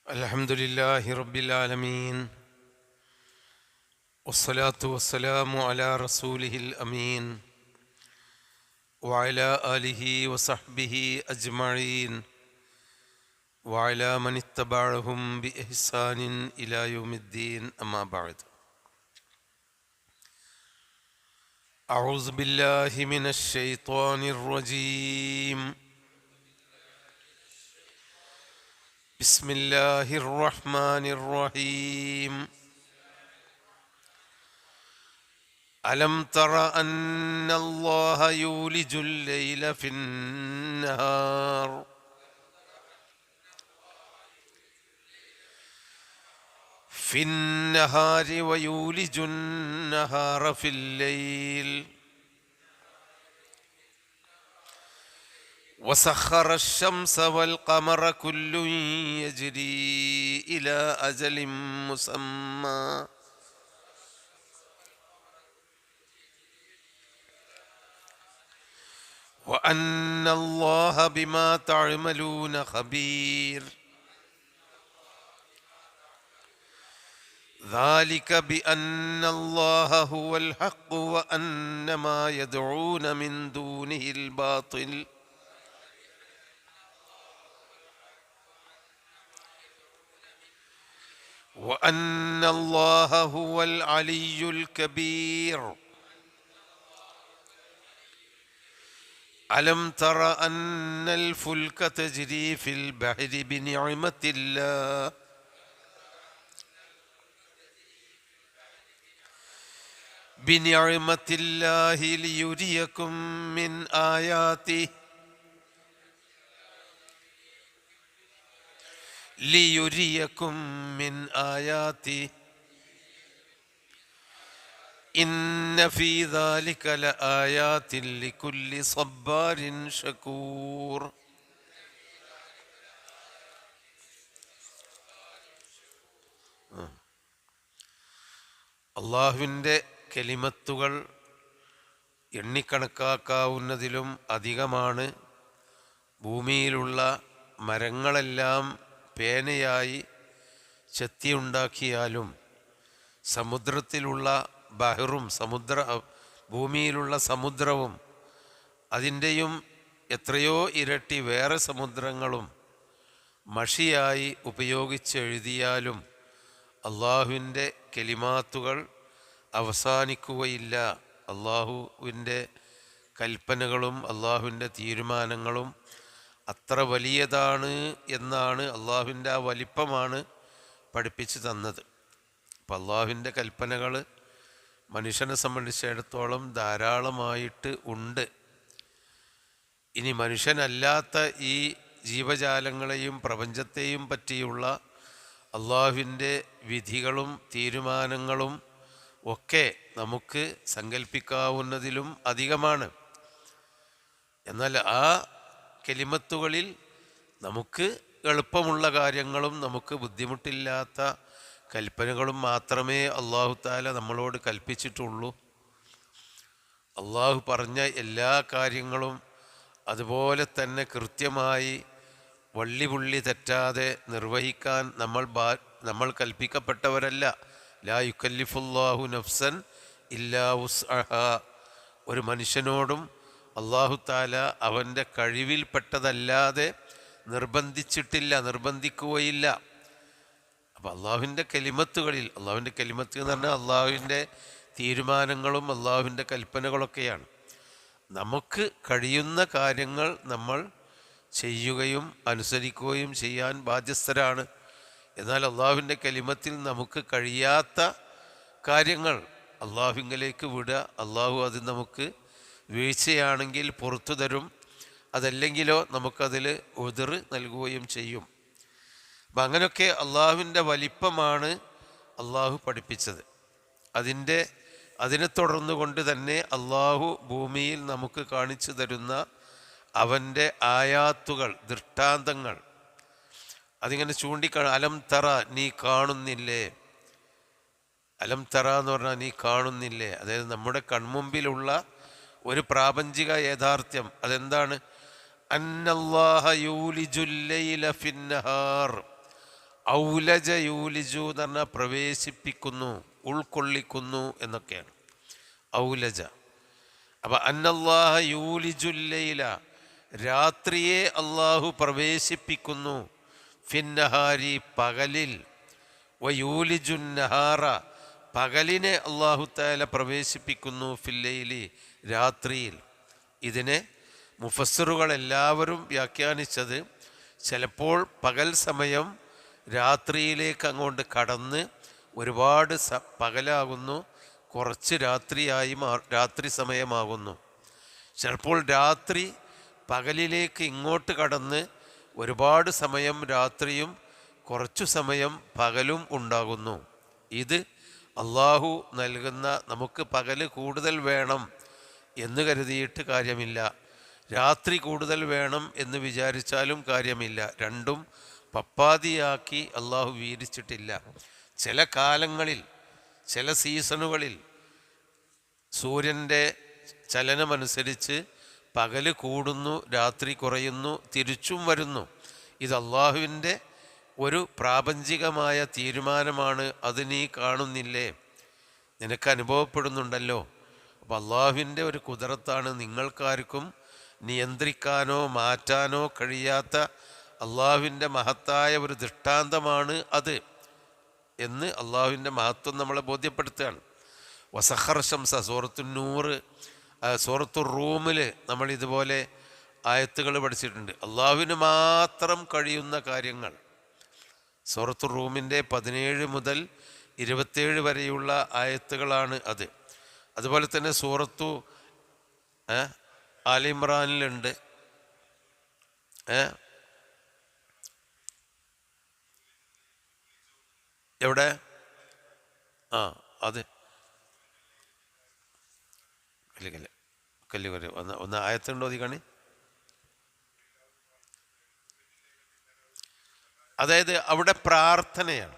الحمد لله رب العالمين والصلاة والسلام على رسوله الأمين وعلى آله وصحبه أجمعين وعلى من اتبعهم بإحسان إلى يوم الدين أما بعد. أعوذ بالله من الشيطان الرجيم. بسم الله الرحمن الرحيم. ألم تر أن الله يولج الليل في النهار ويولج النهار في الليل وسخر الشمس والقمر كل يجري إلى أجل مسمى وأن الله بما تعملون خبير. ذلك بأن الله هو الحق وأن ما يدعون من دونه الباطل وأن الله هو العلي الكبير. ألم تر أن الفلك تجري في البحر بنعمة الله ليريكم من آياته إن في ذلك لآيات لكل صبار شكور. അള്ളാഹുവിൻ്റെ കലിമത്തുകൾ എണ്ണിക്കണക്കാക്കാവുന്നതിലും അധികമാണ്. ഭൂമിയിലുള്ള മരങ്ങളെല്ലാം പേനയായി ചെത്തിയുണ്ടാക്കിയാലും സമുദ്രത്തിലുള്ള ബഹറും ഭൂമിയിലുള്ള സമുദ്രവും അതിൻ്റെയും എത്രയോ ഇരട്ടി വേറെ സമുദ്രങ്ങളും മഷിയായി ഉപയോഗിച്ചെഴുതിയാലും അള്ളാഹുവിൻ്റെ കലിമാത്തുകൾ അവസാനിക്കുകയില്ല. അള്ളാഹുവിൻ്റെ കൽപ്പനകളും അള്ളാഹുവിൻ്റെ തീരുമാനങ്ങളും അത്ര വലിയതാണ് എന്നാണ്, അള്ളാഹുവിൻ്റെ ആ വലിപ്പമാണ് പഠിപ്പിച്ചു തന്നത്. അപ്പം അള്ളാഹുവിൻ്റെ കൽപ്പനകൾ മനുഷ്യനെ സംബന്ധിച്ചിടത്തോളം ധാരാളമായിട്ട് ഉണ്ട്. ഇനി മനുഷ്യനല്ലാത്ത ഈ ജീവജാലങ്ങളെയും പ്രപഞ്ചത്തെയും പറ്റിയുള്ള അള്ളാഹുവിൻ്റെ വിധികളും തീരുമാനങ്ങളും ഒക്കെ നമുക്ക് സങ്കല്പിക്കാവുന്നതിലും അധികമാണ്. എന്നാൽ ആ കലിമത്തുകളിൽ നമുക്ക് എളുപ്പമുള്ള കാര്യങ്ങളും നമുക്ക് ബുദ്ധിമുട്ടില്ലാത്ത കൽപ്പനകളും മാത്രമേ അള്ളാഹു താല നമ്മളോട് കൽപ്പിച്ചിട്ടുള്ളൂ. അള്ളാഹു പറഞ്ഞ എല്ലാ കാര്യങ്ങളും അതുപോലെ തന്നെ കൃത്യമായി വള്ളിപുള്ളി തെറ്റാതെ നിർവഹിക്കാൻ നമ്മൾ കൽപ്പിക്കപ്പെട്ടവരല്ല. ലാ യുക്കല്ലിഫുല്ലാഹു നഫ്സൻ ഇല്ലാ വുസ്അഹാ. ഒരു മനുഷ്യനോടും അള്ളാഹു താല അവൻ്റെ കഴിവിൽപ്പെട്ടതല്ലാതെ നിർബന്ധിക്കുകയില്ല. അപ്പം അള്ളാഹുവിൻ്റെ കലിമത്തുകളിൽ, അള്ളാഹുവിൻ്റെ കലിമത്ത് എന്ന് പറഞ്ഞാൽ അള്ളാഹുവിൻ്റെ തീരുമാനങ്ങളും അള്ളാഹുവിൻ്റെ കൽപ്പനകളൊക്കെയാണ്. നമുക്ക് കഴിയുന്ന കാര്യങ്ങൾ നമ്മൾ ചെയ്യുകയും അനുസരിക്കുകയും ചെയ്യാൻ ബാധ്യസ്ഥരാണ്. എന്നാൽ അള്ളാഹുവിൻ്റെ കലിമത്തിൽ നമുക്ക് കഴിയാത്ത കാര്യങ്ങൾ അള്ളാഹുവിലേക്ക് വിടുക. അള്ളാഹു അത് നമുക്ക് വീഴ്ചയാണെങ്കിൽ പുറത്തു തരും, അതല്ലെങ്കിലോ നമുക്കതിൽ ഉദർ നൽകുകയും ചെയ്യും. അപ്പം അങ്ങനെയൊക്കെ അള്ളാഹുവിൻ്റെ വലിപ്പമാണ് അള്ളാഹു പഠിപ്പിച്ചത്. അതിനെ തുടർന്നു കൊണ്ട് തന്നെ അള്ളാഹു ഭൂമിയിൽ നമുക്ക് കാണിച്ചു തരുന്ന അവൻ്റെ ആയാത്തുകൾ, ദൃഷ്ടാന്തങ്ങൾ, അതിങ്ങനെ അലം തറ, നീ കാണുന്നില്ലേ? അലം തറ എന്ന് പറഞ്ഞാൽ നീ കാണുന്നില്ലേ? അതായത് നമ്മുടെ കൺമുമ്പിലുള്ള ഒരു പ്രാപഞ്ചിക യാഥാർത്ഥ്യം. അതെന്താണ്? അന്നല്ലാഹ യൂലിജുൽ ലൈല ഫിന്നഹാർ. ഔലജ യൂലിജു എന്ന് പറഞ്ഞാൽ പ്രവേശിപ്പിക്കുന്നു, ഉൾക്കൊള്ളിക്കുന്നു എന്നൊക്കെയാണ് ഔലജ. അപ്പം അന്നല്ലാഹ യൂലിജുല്ലൈല, രാത്രിയെ അള്ളാഹു പ്രവേശിപ്പിക്കുന്നു, ഫിന്നഹാരി പകലിൽ, വയൂലിജുന്നഹാറ പകലിനെ അള്ളാഹു തആല പ്രവേശിപ്പിക്കുന്നു, ഫില്ലൈലി രാത്രിയിൽ. ഇതിനെ മുഫസ്സിറുകൾ എല്ലാവരും വ്യാഖ്യാനിച്ചത് ചിലപ്പോൾ പകൽ സമയം രാത്രിയിലേക്ക് അങ്ങോട്ട് കടന്ന് ഒരുപാട് പകലാകുന്നു, കുറച്ച് രാത്രി സമയമാകുന്നു. ചിലപ്പോൾ രാത്രി പകലിലേക്ക് ഇങ്ങോട്ട് കടന്ന് ഒരുപാട് സമയം രാത്രിയും കുറച്ചു സമയം പകലും ഉണ്ടാകുന്നു. ഇത് അള്ളാഹു നൽകുന്ന, നമുക്ക് പകല് കൂടുതൽ വേണം എന്ന് കരുതിയിട്ട് കാര്യമില്ല, രാത്രി കൂടുതൽ വേണം എന്ന് വിചാരിച്ചാലും കാര്യമില്ല. രണ്ടും പപ്പാതിയാക്കി അള്ളാഹു വീതിച്ചിട്ടില്ല. ചില കാലങ്ങളിൽ, ചില സീസണുകളിൽ സൂര്യൻ്റെ ചലനമനുസരിച്ച് പകല് കൂടുന്നു, രാത്രി കുറയുന്നു, തിരിച്ചും വരുന്നു. ഇത് അള്ളാഹുവിൻ്റെ ഒരു പ്രാപഞ്ചികമായ തീരുമാനമാണ്. അത് നീ കാണുന്നില്ലേ, നിനക്ക് അനുഭവപ്പെടുന്നുണ്ടല്ലോ. അപ്പം അള്ളാഹുവിൻ്റെ ഒരു കുദറത്താണ്. നിങ്ങൾക്കാർക്കും നിയന്ത്രിക്കാനോ മാറ്റാനോ കഴിയാത്ത അള്ളാഹുവിൻ്റെ മഹത്തായ ഒരു ദൃഷ്ടാന്തമാണ് അത് എന്ന് അള്ളാഹുവിൻ്റെ മഹത്വം നമ്മളെ ബോധ്യപ്പെടുത്തുകയാണ്. വസഖർ ശംസ, സൂറത്തു റൂമിൽ നമ്മൾ ഇതുപോലെ ആയത്തുകൾ പഠിച്ചിട്ടുണ്ട്. അള്ളാഹുവിന് മാത്രം കഴിയുന്ന കാര്യങ്ങൾ. സൂറത്തു റൂമിൻ്റെ 17 മുതൽ 27 വരെയുള്ള ആയത്തുകളാണ് അത്. അതുപോലെ തന്നെ സൂറത്തു ആൽ ഇമ്രാനിലുണ്ട്. എവിടെ? അത് കല്ലുകൊരു ഒന്ന് ആയത്തുണ്ടോ അതി കാണി. അതായത് അവിടെ പ്രാർത്ഥനയാണ്.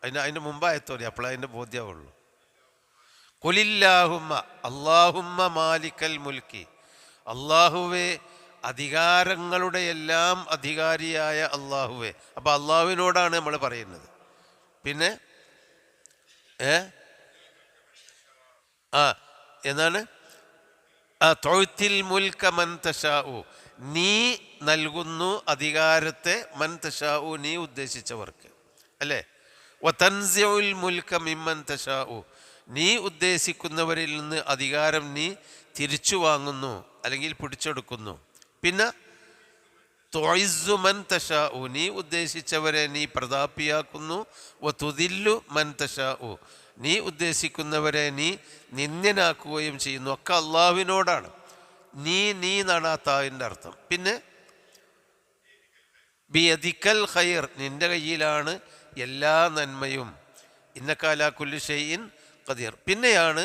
അതിൻ്റെ മുമ്പ് ആയത്തോടെ അപ്പോഴേ അതിൻ്റെ ബോധ്യമുള്ളൂ. കുലില്ലാഹുമ്മ, അല്ലാഹുമ്മ മാലിക്കൽ മുൽക്കി, അള്ളാഹുവേ അധികാരങ്ങളുടെ എല്ലാം അധികാരിയായ അള്ളാഹുവേ. അപ്പം അള്ളാഹുവിനോടാണ് നമ്മൾ പറയുന്നത്. പിന്നെ എന്നാണ് തൊഴുത്തിൽ മുൽക്ക മൻ തശാഉ, നീ നൽകുന്നു അധികാരത്തെ, മൻ തശാഉ നീ ഉദ്ദേശിച്ചവർക്ക്, അല്ലേ? വതൻസിഉൽ മുൽക്ക മിമ്മൻ തശാഉ, നീ ഉദ്ദേശിക്കുന്നവരിൽ നിന്ന് അധികാരം നീ തിരിച്ചു വാങ്ങുന്നു അല്ലെങ്കിൽ പിടിച്ചെടുക്കുന്നു. പിന്നെ തുഇസ്സു മൻ തശാഉ, നീ ഉദ്ദേശിച്ചവരെ നീ പ്രതാപിയാക്കുന്നു. വതുദില്ലു മൻ തശാഉ, നീ ഉദ്ദേശിക്കുന്നവരെ നീ നിന്ദ്യനാക്കുകയും ചെയ്യുന്നു. ഒക്കെ അള്ളാഹുവിനോടാണ്. നീ എന്നാണ് ആ താവിൻ്റെ അർത്ഥം. പിന്നെ ബിയദിക്കൽ ഖൈർ, നിന്റെ കയ്യിലാണ് എല്ലാ നന്മയും. ഇന്നക അലാ കുല്ലി ഷൈഇൻ ഖദീർ. പിന്നെയാണ്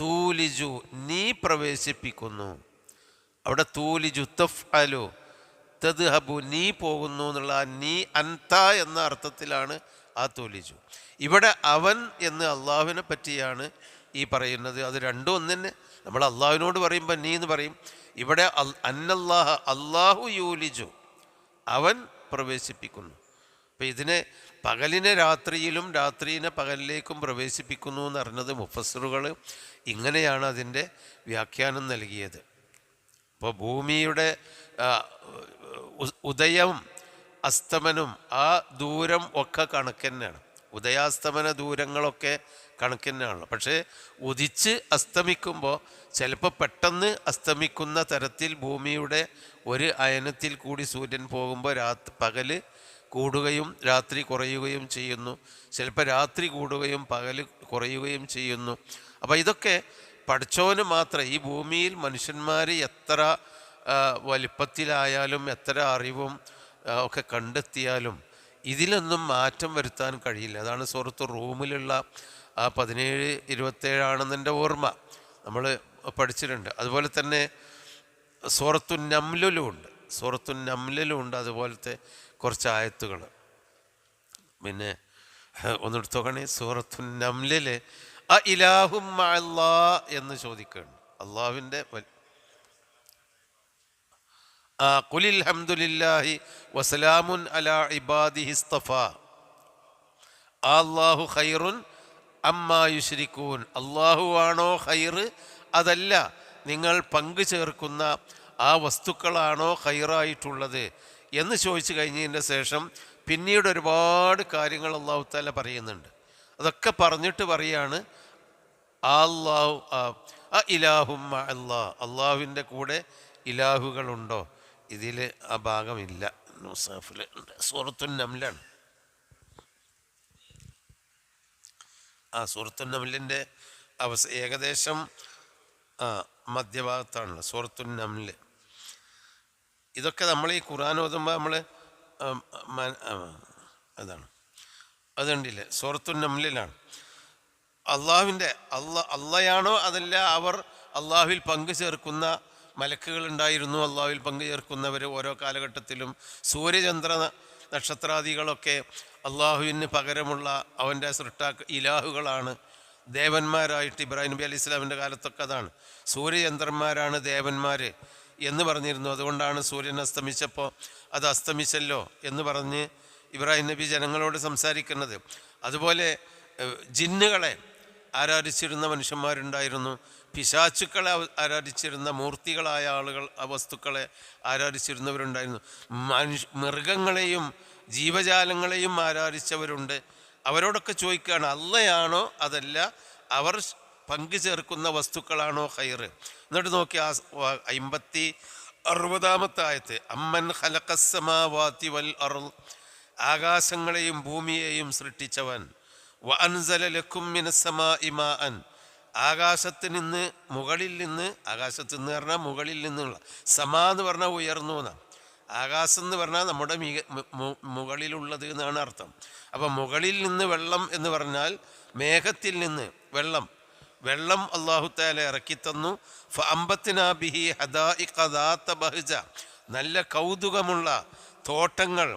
തൂലിജു, നീ പ്രവേശിപ്പിക്കുന്നു. അവിടെ തൂലിജു തഫ്അലു തദ്ഹബു, നീ പോകുന്നു എന്നുള്ള നീ അൻത എന്ന അർത്ഥത്തിലാണ് ആ തൂലിജു. ഇവിടെ അവൻ എന്ന് അള്ളാഹുവിനെ പറ്റിയാണ് ഈ പറയുന്നത്. അത് രണ്ടും ഒന്ന് തന്നെ. നമ്മൾ അള്ളാഹുവിനോട് പറയുമ്പോൾ നീ എന്ന് പറയും. ഇവിടെ അന്നല്ലാഹ, അള്ളാഹു യൂലിജു, അവൻ പ്രവേശിപ്പിക്കുന്നു. അപ്പം ഇതിനെ പകലിനെ രാത്രിയിലും രാത്രിയിനെ പകലിലേക്കും പ്രവേശിപ്പിക്കുന്നു എന്ന് പറഞ്ഞത് മുഫസ്സിറുകൾ ഇങ്ങനെയാണ് അതിൻ്റെ വ്യാഖ്യാനം നൽകിയത്. അപ്പോൾ ഭൂമിയുടെ ഉദയവും അസ്തമനും ആ ദൂരം ഒക്കെ കണക്ക് തന്നെയാണ്. ഉദയാസ്തമന ദൂരങ്ങളൊക്കെ കണക്ക് തന്നെയാണ്. പക്ഷേ ഉദിച്ച് അസ്തമിക്കുമ്പോൾ ചിലപ്പോൾ പെട്ടെന്ന് അസ്തമിക്കുന്ന തരത്തിൽ ഭൂമിയുടെ ഒരു അയനത്തിൽ കൂടി സൂര്യൻ പോകുമ്പോൾ പകല് കൂടുകയും രാത്രി കുറയുകയും ചെയ്യുന്നു. ചിലപ്പോൾ രാത്രി കൂടുകയും പകൽ കുറയുകയും ചെയ്യുന്നു. അപ്പോൾ ഇതൊക്കെ പഠിച്ചവന് മാത്രം. ഈ ഭൂമിയിൽ മനുഷ്യന്മാർ എത്ര വലിപ്പത്തിലായാലും എത്ര അറിവും ഒക്കെ കണ്ടെത്തിയാലും ഇതിലൊന്നും മാറ്റം വരുത്താൻ കഴിയില്ല. അതാണ് സൂറത്ത് റൂമിലുള്ള 17-27 ഓർമ്മ നമ്മൾ പഠിച്ചിട്ടുണ്ട്. അതുപോലെ തന്നെ സൂറത്തു നംലിലും ഉണ്ട്. സൂറത്തു നംലിലും ഉണ്ട് അതുപോലത്തെ കുറച്ച് ആയത്തുകൾ. പിന്നെ ഒന്നെടുത്ത് നോക്കണേ, സൂറത്തു നംലിൽ അ ഇലാഹും മഅല്ലാ എന്ന് ചോദിക്കുകയാണ്. അള്ളാഹുവിൻ്റെ ഖുലിൽ ഹംദുലില്ലാഹി വസലാമുൻ അലാ ഇബാദിഹി ഇസ്തഫാ, അല്ലാഹു ഖൈറുൻ അമ്മാ യുശ്രിക്കൂൻ, അള്ളാഹു ആണോ ഖൈറ്, അതല്ല നിങ്ങൾ പങ്കു ചേർക്കുന്ന ആ വസ്തുക്കളാണോ ഖൈറായിട്ടുള്ളത് എന്ന് ചോദിച്ചു കഴിഞ്ഞതിൻ്റെ ശേഷം പിന്നീട് ഒരുപാട് കാര്യങ്ങൾ അള്ളാഹു തആല പറയുന്നുണ്ട്. അതൊക്കെ പറഞ്ഞിട്ട് പറയാണ് അല്ലാഹു ഇലാഹും അല്ലാഹ്, അള്ളാഹുവിൻ്റെ കൂടെ ഇലാഹുകളുണ്ടോ? ഇതിൽ ആ ഭാഗമില്ല. മുസാഫിൽ ഉണ്ട്, സൂറത്തുൻ നംലാണ്. സൂറത്തുൻ നംലിൻ്റെ ഏകദേശം മധ്യഭാഗത്താണല്ലോ സൂറത്തുൻ നംല്. ഇതൊക്കെ നമ്മൾ ഈ ഖുർആൻ ഓതുമ്പോൾ നമ്മൾ അതാണ്, അതുകൊണ്ടില്ലേ സൂറത്തുൻ നംലിലാണ്. അള്ളാഹുവിൻ്റെ അള്ളയാണോ അതല്ല അവർ അള്ളാഹുവിൽ പങ്കു ചേർക്കുന്ന മലക്കുകളുണ്ടായിരുന്നു, അള്ളാഹുവിൽ പങ്കു ചേർക്കുന്നവർ ഓരോ കാലഘട്ടത്തിലും. സൂര്യചന്ദ്ര നക്ഷത്രാദികളൊക്കെ അള്ളാഹുവിന് പകരമുള്ള അവൻ്റെ ഇലാഹുകളാണ്, ദേവന്മാരായിട്ട്. ഇബ്രാഹിം നബി അലൈഹി ഇസ്ലാമിൻ്റെ കാലത്തൊക്കെ അതാണ്, സൂര്യചന്ദ്രന്മാരാണ് ദേവന്മാർ എന്ന് പറഞ്ഞിരുന്നു. അതുകൊണ്ടാണ് സൂര്യൻ അസ്തമിച്ചപ്പോൾ അത് അസ്തമിച്ചല്ലോ എന്ന് പറഞ്ഞ് ഇബ്രാഹിം നബി ജനങ്ങളോട് സംസാരിക്കുന്നത്. അതുപോലെ ജിന്നുകളെ ആരാധിച്ചിരുന്ന മനുഷ്യന്മാരുണ്ടായിരുന്നു, പിശാചുക്കളെ ആരാധിച്ചിരുന്ന മൂർത്തികളായ ആളുകൾ, ആ വസ്തുക്കളെ ആരാധിച്ചിരുന്നവരുണ്ടായിരുന്നു, മൃഗങ്ങളെയും ജീവജാലങ്ങളെയും ആരാധിച്ചവരുണ്ട്. അവരോടൊക്കെ ചോദിക്കുകയാണ് അള്ളയാണോ അതല്ല അവർ പങ്കു ചേർക്കുന്ന വസ്തുക്കളാണോ ഖൈറ്. എന്നിട്ട് നോക്കി 60 ആയത്ത്, അമ്മൻ ഖലഖസ്സമാവാതി വൽ അർള്, ആകാശങ്ങളെയും ഭൂമിയെയും സൃഷ്ടിച്ചവൻ, വഅൻസല ലക്കും മിനസ്സമാഇ മാഅൻ, ആകാശത്ത് നിന്ന് മുകളിൽ നിന്ന്, ആകാശത്ത് നിന്ന് പറഞ്ഞാൽ മുകളിൽ നിന്നുള്ള, സമാ എന്ന് പറഞ്ഞാൽ ഉയർന്നു എന്നാണ്, ആകാശം എന്ന് പറഞ്ഞാൽ നമ്മുടെ മുകളിലുള്ളത് എന്നാണ് അർത്ഥം. അപ്പം മുകളിൽ നിന്ന് വെള്ളം എന്ന് പറഞ്ഞാൽ മേഘത്തിൽ നിന്ന് വെള്ളം അല്ലാഹു തആല ഇറക്കി തന്നു. ഫഅംബത്നാ ബിഹി ഹദായിഖ ദാത ബഹ്ജ, നല്ല കൗതുകമുള്ള തോട്ടങ്ങൾ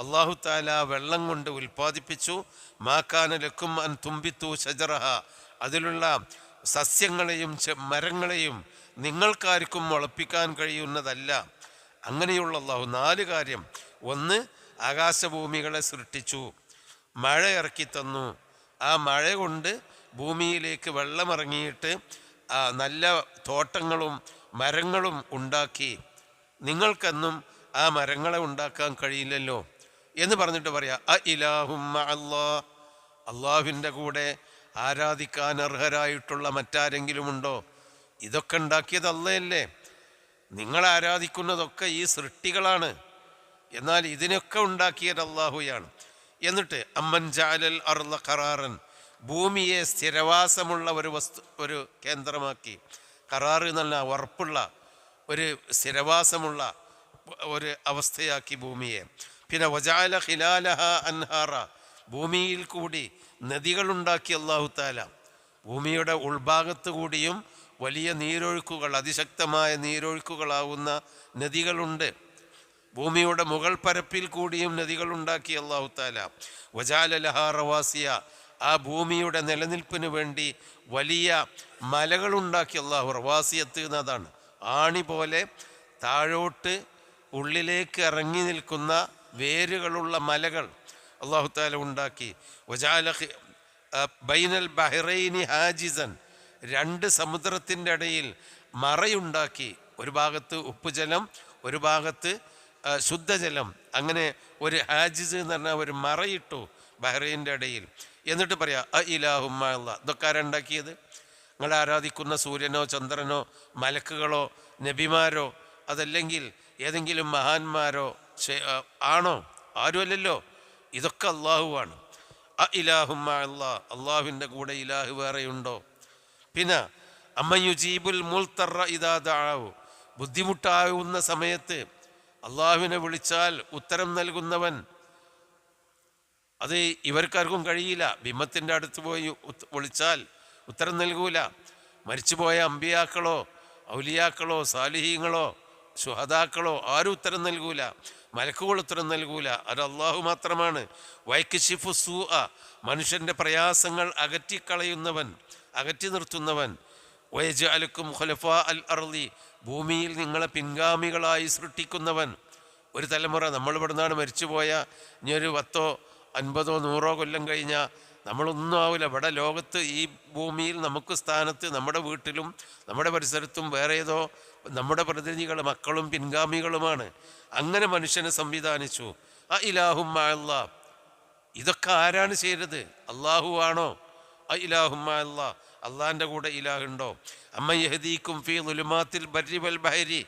അല്ലാഹു തആല വെള്ളം കൊണ്ട് ഉൽപ്പാദിപ്പിച്ചു. മാകാന ലക്കും അൻ തുംബിത്തു ഷജറഹ, അതിലുള്ള സസ്യങ്ങളെയും മരങ്ങളെയും നിങ്ങൾക്കാർക്കും മുളപ്പിക്കാൻ കഴിയുന്നതല്ല. അങ്ങനെയുള്ള അല്ലാഹു 4 കാര്യം. ഒന്ന്, ആകാശഭൂമികളെ സൃഷ്ടിച്ചു, മഴ ഇറക്കി തന്നു, ആ മഴ കൊണ്ട് ഭൂമിയിലേക്ക് വെള്ളമിറങ്ങിയിട്ട് നല്ല തോട്ടങ്ങളും മരങ്ങളും ഉണ്ടാക്കി. നിങ്ങൾക്കെന്നും ആ മരങ്ങളെ ഉണ്ടാക്കാൻ കഴിയില്ലല്ലോ എന്ന് പറഞ്ഞിട്ട് പറയാം ഇലാഹും അല്ലാഹ്, അള്ളാഹുവിൻ്റെ കൂടെ ആരാധിക്കാൻ അർഹരായിട്ടുള്ള മറ്റാരെങ്കിലും ഉണ്ടോ? ഇതൊക്കെ ഉണ്ടാക്കിയത് അള്ളയല്ലേ. നിങ്ങൾ ആരാധിക്കുന്നതൊക്കെ ഈ സൃഷ്ടികളാണ്, എന്നാൽ ഇതിനൊക്കെ ഉണ്ടാക്കിയത് അള്ളാഹുയാണ്. എന്നിട്ട് അമ്മൻ ജഅലൽ അർള ഖറാറൻ, ഭൂമിയെ സ്ഥിരവാസമുള്ള ഒരു കേന്ദ്രമാക്കി. ഖറാർ എന്നല്ല, ഉറപ്പുള്ള ഒരു സ്ഥിരവാസമുള്ള ഒരു അവസ്ഥയാക്കി ഭൂമിയെ. പിന്നെ വജഅല ഖിലാലഹ അൻഹാറ, ഭൂമിയിൽ കൂടി നദികളുണ്ടാക്കി അല്ലാഹു തആല. ഭൂമിയുടെ ഉൾഭാഗത്ത് കൂടിയും വലിയ നീരൊഴുക്കുകൾ, അതിശക്തമായ നീരൊഴുക്കുകളാവുന്ന നദികളുണ്ട്. ഭൂമിയുടെ മുകൾ പരപ്പിൽ കൂടിയും നദികളുണ്ടാക്കി അല്ലാഹു തആല. വജഅല ലഹാ റവാസിയ, ആ ഭൂമിയുടെ നിലനിൽപ്പിന് വേണ്ടി വലിയ മലകളുണ്ടാക്കി അല്ലാഹു. റവാസിയത്ത് എന്നതാണ് ആണി പോലെ താഴോട്ട് ഉള്ളിലേക്ക് ഇറങ്ങി നിൽക്കുന്ന വേരുകളുള്ള മലകൾ അല്ലാഹു തആല ഉണ്ടാക്കി. വജഅല ബൈനൽ ബഹ്റൈനി ഹാജിസൻ, 2 സമുദ്രത്തിൻ്റെ ഇടയിൽ മറയുണ്ടാക്കി. ഒരു ഭാഗത്ത് ഉപ്പുജലം, ഒരു ഭാഗത്ത് ശുദ്ധജലം. അങ്ങനെ ഒരു ഹാജിസ് എന്ന് പറഞ്ഞാൽ ഒരു മറയിട്ടു ബഹ്റൈൻ്റെ ഇടയിൽ. എന്നിട്ട് പറയാം ഇലാഹും അല്ലാഹ്, ഇതൊക്കെ ആരുണ്ടാക്കിയത്? നിങ്ങൾ ആരാധിക്കുന്ന സൂര്യനോ ചന്ദ്രനോ മലക്കുകളോ നബിമാരോ അതല്ലെങ്കിൽ ഏതെങ്കിലും മഹാന്മാരോ ആണോ? ആരുമല്ലല്ലോ, ഇതൊക്കെ അള്ളാഹുവാണ്. ഇലാഹും അല്ലാഹ്, അള്ളാഹുവിൻ്റെ കൂടെ ഇലാഹു വേറെയുണ്ടോ? പിന്നെ അമ്മയുജീബുൽ മുൽത്തറ ഇദാ ദഅഉ, ബുദ്ധിമുട്ടാവുന്ന സമയത്ത് അള്ളാഹുവിനെ വിളിച്ചാൽ ഉത്തരം നൽകുന്നവൻ. അത് ഇവർക്കാർക്കും കഴിയില്ല. ബിംബത്തിൻ്റെ അടുത്ത് പോയി വിളിച്ചാൽ ഉത്തരം നൽകൂല. മരിച്ചുപോയ അമ്പിയാക്കളോ ഔലിയാക്കളോ സാലിഹീങ്ങളോ ശുഹദാക്കളോ ആരും ഉത്തരം നൽകൂല, മലക്കുകൾ ഉത്തരം നൽകൂല. അത് അള്ളാഹു മാത്രമാണ്. വൈക്ഷിഫു സൂഅ, മനുഷ്യൻ്റെ പ്രയാസങ്ങൾ അകറ്റിക്കളയുന്നവൻ, അകറ്റി നിർത്തുന്നവൻ. വയജ്അലുക്കും ഖുലഫാ അൽ അർളി, ഭൂമിയിൽ നിങ്ങളെ പിൻഗാമികളായി സൃഷ്ടിക്കുന്നവൻ. ഒരു തലമുറ, നമ്മളിവിടുന്നാണ് മരിച്ചുപോയ ഇനി ഒരു 10 50 100 കൊല്ലം കഴിഞ്ഞാൽ നമ്മളൊന്നും ആവില്ല. ഇവിടെ ലോകത്ത് ഈ ഭൂമിയിൽ നമുക്ക് സ്ഥാനത്ത് നമ്മുടെ വീട്ടിലും നമ്മുടെ പരിസരത്തും വേറെ ഏതോ നമ്മുടെ പ്രതിനിധികൾ മക്കളും പിൻഗാമികളുമാണ്. അങ്ങനെ മനുഷ്യനെ സംവിധാനിച്ചു. ആ ഇലാഹുമ്മ അല്ലാ, ഇതൊക്കെ ആരാണ് ചെയ്തത്? അള്ളാഹു ആണോ? ആ ഇലാഹുമ്മ അല്ലാ, അള്ളാഹിൻ്റെ കൂടെ ഇലാഹുണ്ടോ? അമ്മ യഹ്ദീക്കും ഫീ ദുലുമാത്തിൽ ബർരി വൽ ബഹരി,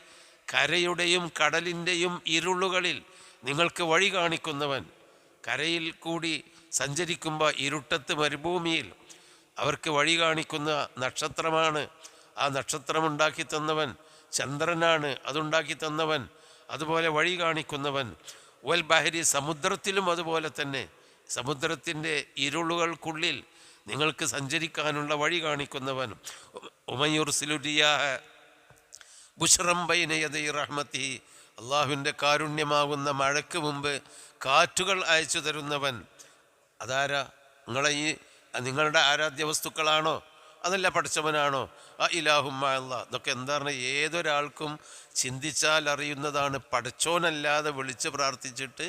കരയുടെയും കടലിൻ്റെയും ഇരുളുകളിൽ നിങ്ങൾക്ക് വഴി കാണിക്കുന്നവൻ. കരയിൽ കൂടി സഞ്ചരിക്കുമ്പോൾ ഇരുട്ടത്ത് മരുഭൂമിയിൽ അവർക്ക് വഴി കാണിക്കുന്ന നക്ഷത്രമാണ്. ആ നക്ഷത്രം ഉണ്ടാക്കി തന്നവൻ ചന്ദ്രനാണ്, അതുണ്ടാക്കി തന്നവൻ. അതുപോലെ വഴി കാണിക്കുന്നവൻ. വൽ ബഹരി, സമുദ്രത്തിലും അതുപോലെ തന്നെ. സമുദ്രത്തിൻ്റെ ഇരുളുകൾക്കുള്ളിൽ നിങ്ങൾക്ക് സഞ്ചരിക്കാനുള്ള വഴി കാണിക്കുന്നവൻ. ഉമയുർസിലു റിയാഹ ബുശ്റം ബൈന യദൈ റഹ്മത്തി, അള്ളാഹുവിൻ്റെ കാരുണ്യമാകുന്ന മഴയ്ക്ക് മുമ്പ് കാറ്റുകൾ അയച്ചു തരുന്നവൻ. അതാരാ? നിങ്ങളുടെ ആരാധ്യ വസ്തുക്കളാണോ? അതല്ല പഠിച്ചവനാണോ? ആ ഇലാഹുമ്മ അല്ലാ. ഇതൊക്കെ എന്താണ്? ഏതൊരാൾക്കും ചിന്തിച്ചാൽ അറിയുന്നതാണ്. പഠിച്ചോനല്ലാതെ വിളിച്ച് പ്രാർത്ഥിച്ചിട്ട്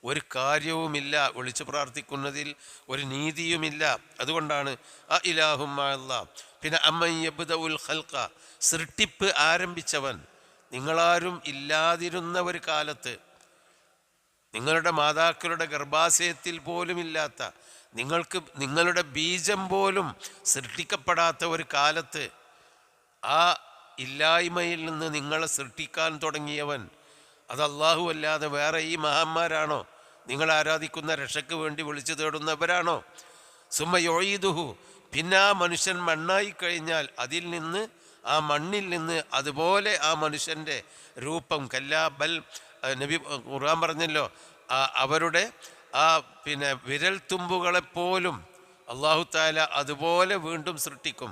ഒരു കാര്യവുമില്ല. വിളിച്ച് പ്രാർത്ഥിക്കുന്നതിൽ ഒരു നീതിയുമില്ല. അതുകൊണ്ടാണ് ആ ഇലാഹുമ്മ അല്ലാ. പിന്നെ അമ്മൻ യബ്ദഉൽ ഖൽഖ, സൃഷ്ടിപ്പ് ആരംഭിച്ചവൻ. നിങ്ങളാരും ഇല്ലാതിരുന്ന ഒരു കാലത്ത്, നിങ്ങളുടെ മാതാക്കളുടെ ഗർഭാശയത്തിൽ പോലും ഇല്ലാത്ത, നിങ്ങളുടെ ബീജം പോലും സൃഷ്ടിക്കപ്പെടാത്ത ഒരു കാലത്ത് ആ ഇല്ലായ്മയിൽ നിന്ന് നിങ്ങളെ സൃഷ്ടിക്കാൻ തുടങ്ങിയവൻ അത് അല്ലാഹു അല്ലാതെ വേറെ ഈ മഹാന്മാരാണോ? നിങ്ങൾ ആരാധിക്കുന്ന രക്ഷയ്ക്ക് വേണ്ടി വിളിച്ചു തേടുന്നവരാണോ? സുമ്മ യുഈദുഹു, പിന്നെ ആ മനുഷ്യൻ മണ്ണായി കഴിഞ്ഞാൽ അതിൽ നിന്ന്, ആ മണ്ണിൽ നിന്ന് അതുപോലെ ആ മനുഷ്യൻ്റെ രൂപം കല്ലാ ബൽ, നബി ഖുർആൻ പറഞ്ഞല്ലോ, അവരുടെ ആ വിരൽ തുമ്പുകളെപ്പോലും അല്ലാഹു തആല അതുപോലെ വീണ്ടും സൃഷ്ടിക്കും.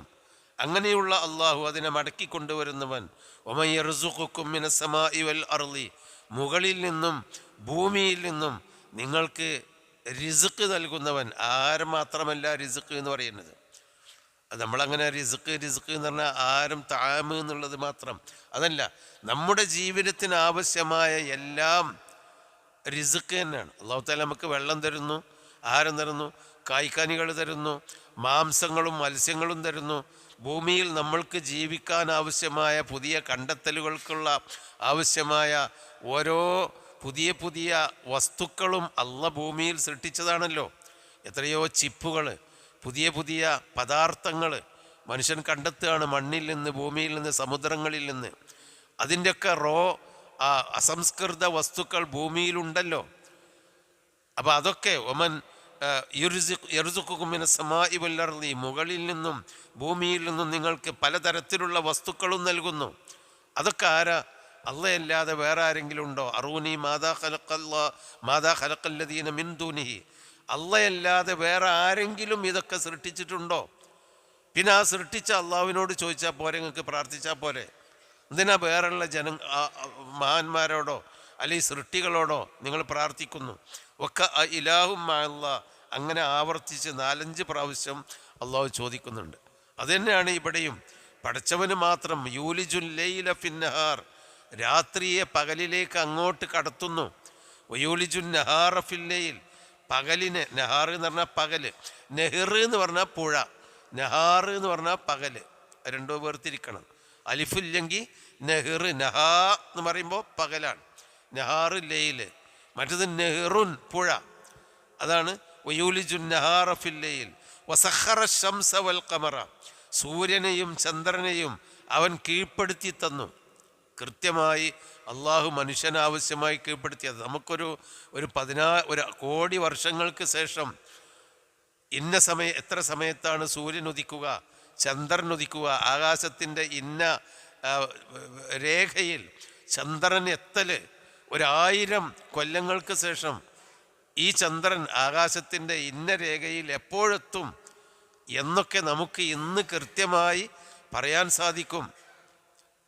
അങ്ങനെയുള്ള അള്ളാഹു അതിനെ മടക്കി കൊണ്ടുവരുന്നവൻ. വമൻ യർസുഖുക്കും മിനസ് സമാഇ വൽ അർളി, മുകളിൽ നിന്നും ഭൂമിയിൽ നിന്നും നിങ്ങൾക്ക് റിസ്ക് നൽകുന്നവൻ. ആരും മാത്രമല്ല റിസ്ക് എന്ന് പറയുന്നത്. അത് നമ്മളങ്ങനെ റിസ്ക് എന്ന് പറഞ്ഞാൽ ആരും താമ് എന്നുള്ളത് മാത്രം അതല്ല. നമ്മുടെ ജീവിതത്തിന് ആവശ്യമായ എല്ലാം റിസ്ക് തന്നെയാണ്. അല്ലാഹു തആല നമുക്ക് വെള്ളം തരുന്നു, ആഹാരം തരുന്നു, കായ്ക്കനികൾ തരുന്നു, മാംസങ്ങളും മത്സ്യങ്ങളും തരുന്നു. ഭൂമിയിൽ നമ്മൾക്ക് ജീവിക്കാൻ ആവശ്യമായ പുതിയ കണ്ടെത്തലുകൾക്കുള്ള ആവശ്യമായ ഓരോ പുതിയ പുതിയ വസ്തുക്കളും അല്ലാഹു ഭൂമിയിൽ സൃഷ്ടിച്ചതാണല്ലോ. എത്രയോ ചിപ്പുകൾ, പുതിയ പുതിയ പദാർത്ഥങ്ങൾ മനുഷ്യൻ കണ്ടെത്തുകയാണ് മണ്ണിൽ നിന്ന്, ഭൂമിയിൽ നിന്ന്, സമുദ്രങ്ങളിൽ നിന്ന്. അതിൻ്റെയൊക്കെ അസംസ്കൃത വസ്തുക്കൾ ഭൂമിയിലുണ്ടല്ലോ. അപ്പോൾ അതൊക്കെ ഒമൻ യർസുഖുക്കും മിനസ് സമാഇ വൽ അർളി, മുകളിൽ നിന്നും ഭൂമിയിൽ നിന്നും നിങ്ങൾക്ക് പലതരത്തിലുള്ള വസ്തുക്കളും നൽകുന്നു. അതൊക്കെ ആരാ? അല്ലാഹുവല്ലാതെ വേറെ ആരെങ്കിലും ഉണ്ടോ? അറൂനി മാദാ ഖലഖല്ലദീന മിൻ ദൂനിഹി, അല്ലാഹുവല്ലാതെ വേറെ ആരെങ്കിലും ഇതൊക്കെ സൃഷ്ടിച്ചിട്ടുണ്ടോ? പിന്നെ ആ സൃഷ്ടിച്ച അള്ളാഹുവിനോട് ചോദിച്ചാൽ പോരെ, നിങ്ങൾക്ക് പ്രാർത്ഥിച്ചാൽ പോരെ? എന്തിനാ വേറെയുള്ള മഹാന്മാരോടോ അല്ലെങ്കിൽ സൃഷ്ടികളോടോ നിങ്ങൾ പ്രാർത്ഥിക്കുന്നു? ഒക്കെ ഇലാഹുമ്മ അല്ലാ, അങ്ങനെ ആവർത്തിച്ച് 4-5 പ്രാവശ്യം അള്ളാഹു ചോദിക്കുന്നുണ്ട്. അതുതന്നെയാണ് ഇവിടെയും. പഠിച്ചവന് മാത്രം യൂലിജുൽ ലൈല ഫിന്നഹാർ, രാത്രിയെ പകലിലേക്ക് അങ്ങോട്ട് കടത്തുന്നു. വയൂലിജുൻ നഹാറ ഫിൽ ലൈൽ, പകലിനെ, നഹാർ എന്ന് പറഞ്ഞാൽ പകല്, നെഹ്ർ എന്ന് പറഞ്ഞാൽ പുഴ, നഹാർ എന്ന് പറഞ്ഞാൽ പകല്. രണ്ടോ വേർതിരിക്കണം. അലിഫില്ലെങ്കിൽ നെഹ്ർ, നഹാ എന്ന് പറയുമ്പോൾ പകലാണ്, നഹാർ ലൈല്. മറ്റത് നെഹ്റുൻ പുഴ. അതാണ് വയൂലിജുൻ നഹാറ ഫിൽ ലൈൽ വസഖറ ശംസ വൽ ഖമറ, സൂര്യനെയും ചന്ദ്രനെയും അവൻ കീഴ്പ്പെടുത്തി തന്നു. കൃത്യമായി അള്ളാഹു മനുഷ്യനാവശ്യമായി കീഴ്പ്പെടുത്തിയത്. നമുക്കൊരു 1 കോടി വർഷങ്ങൾക്ക് ശേഷം എത്ര സമയത്താണ് സൂര്യൻ ഉദിക്കുക, ചന്ദ്രൻ ഉദിക്കുക, ആകാശത്തിൻ്റെ ഇന്ന രേഖയിൽ ചന്ദ്രൻ എത്തൽ 1000 കൊല്ലങ്ങൾക്ക് ശേഷം ഈ ചന്ദ്രൻ ആകാശത്തിൻ്റെ ഇന്ന രേഖയിൽ എപ്പോഴെത്തും എന്നൊക്കെ നമുക്ക് ഇന്ന് കൃത്യമായി പറയാൻ സാധിക്കും.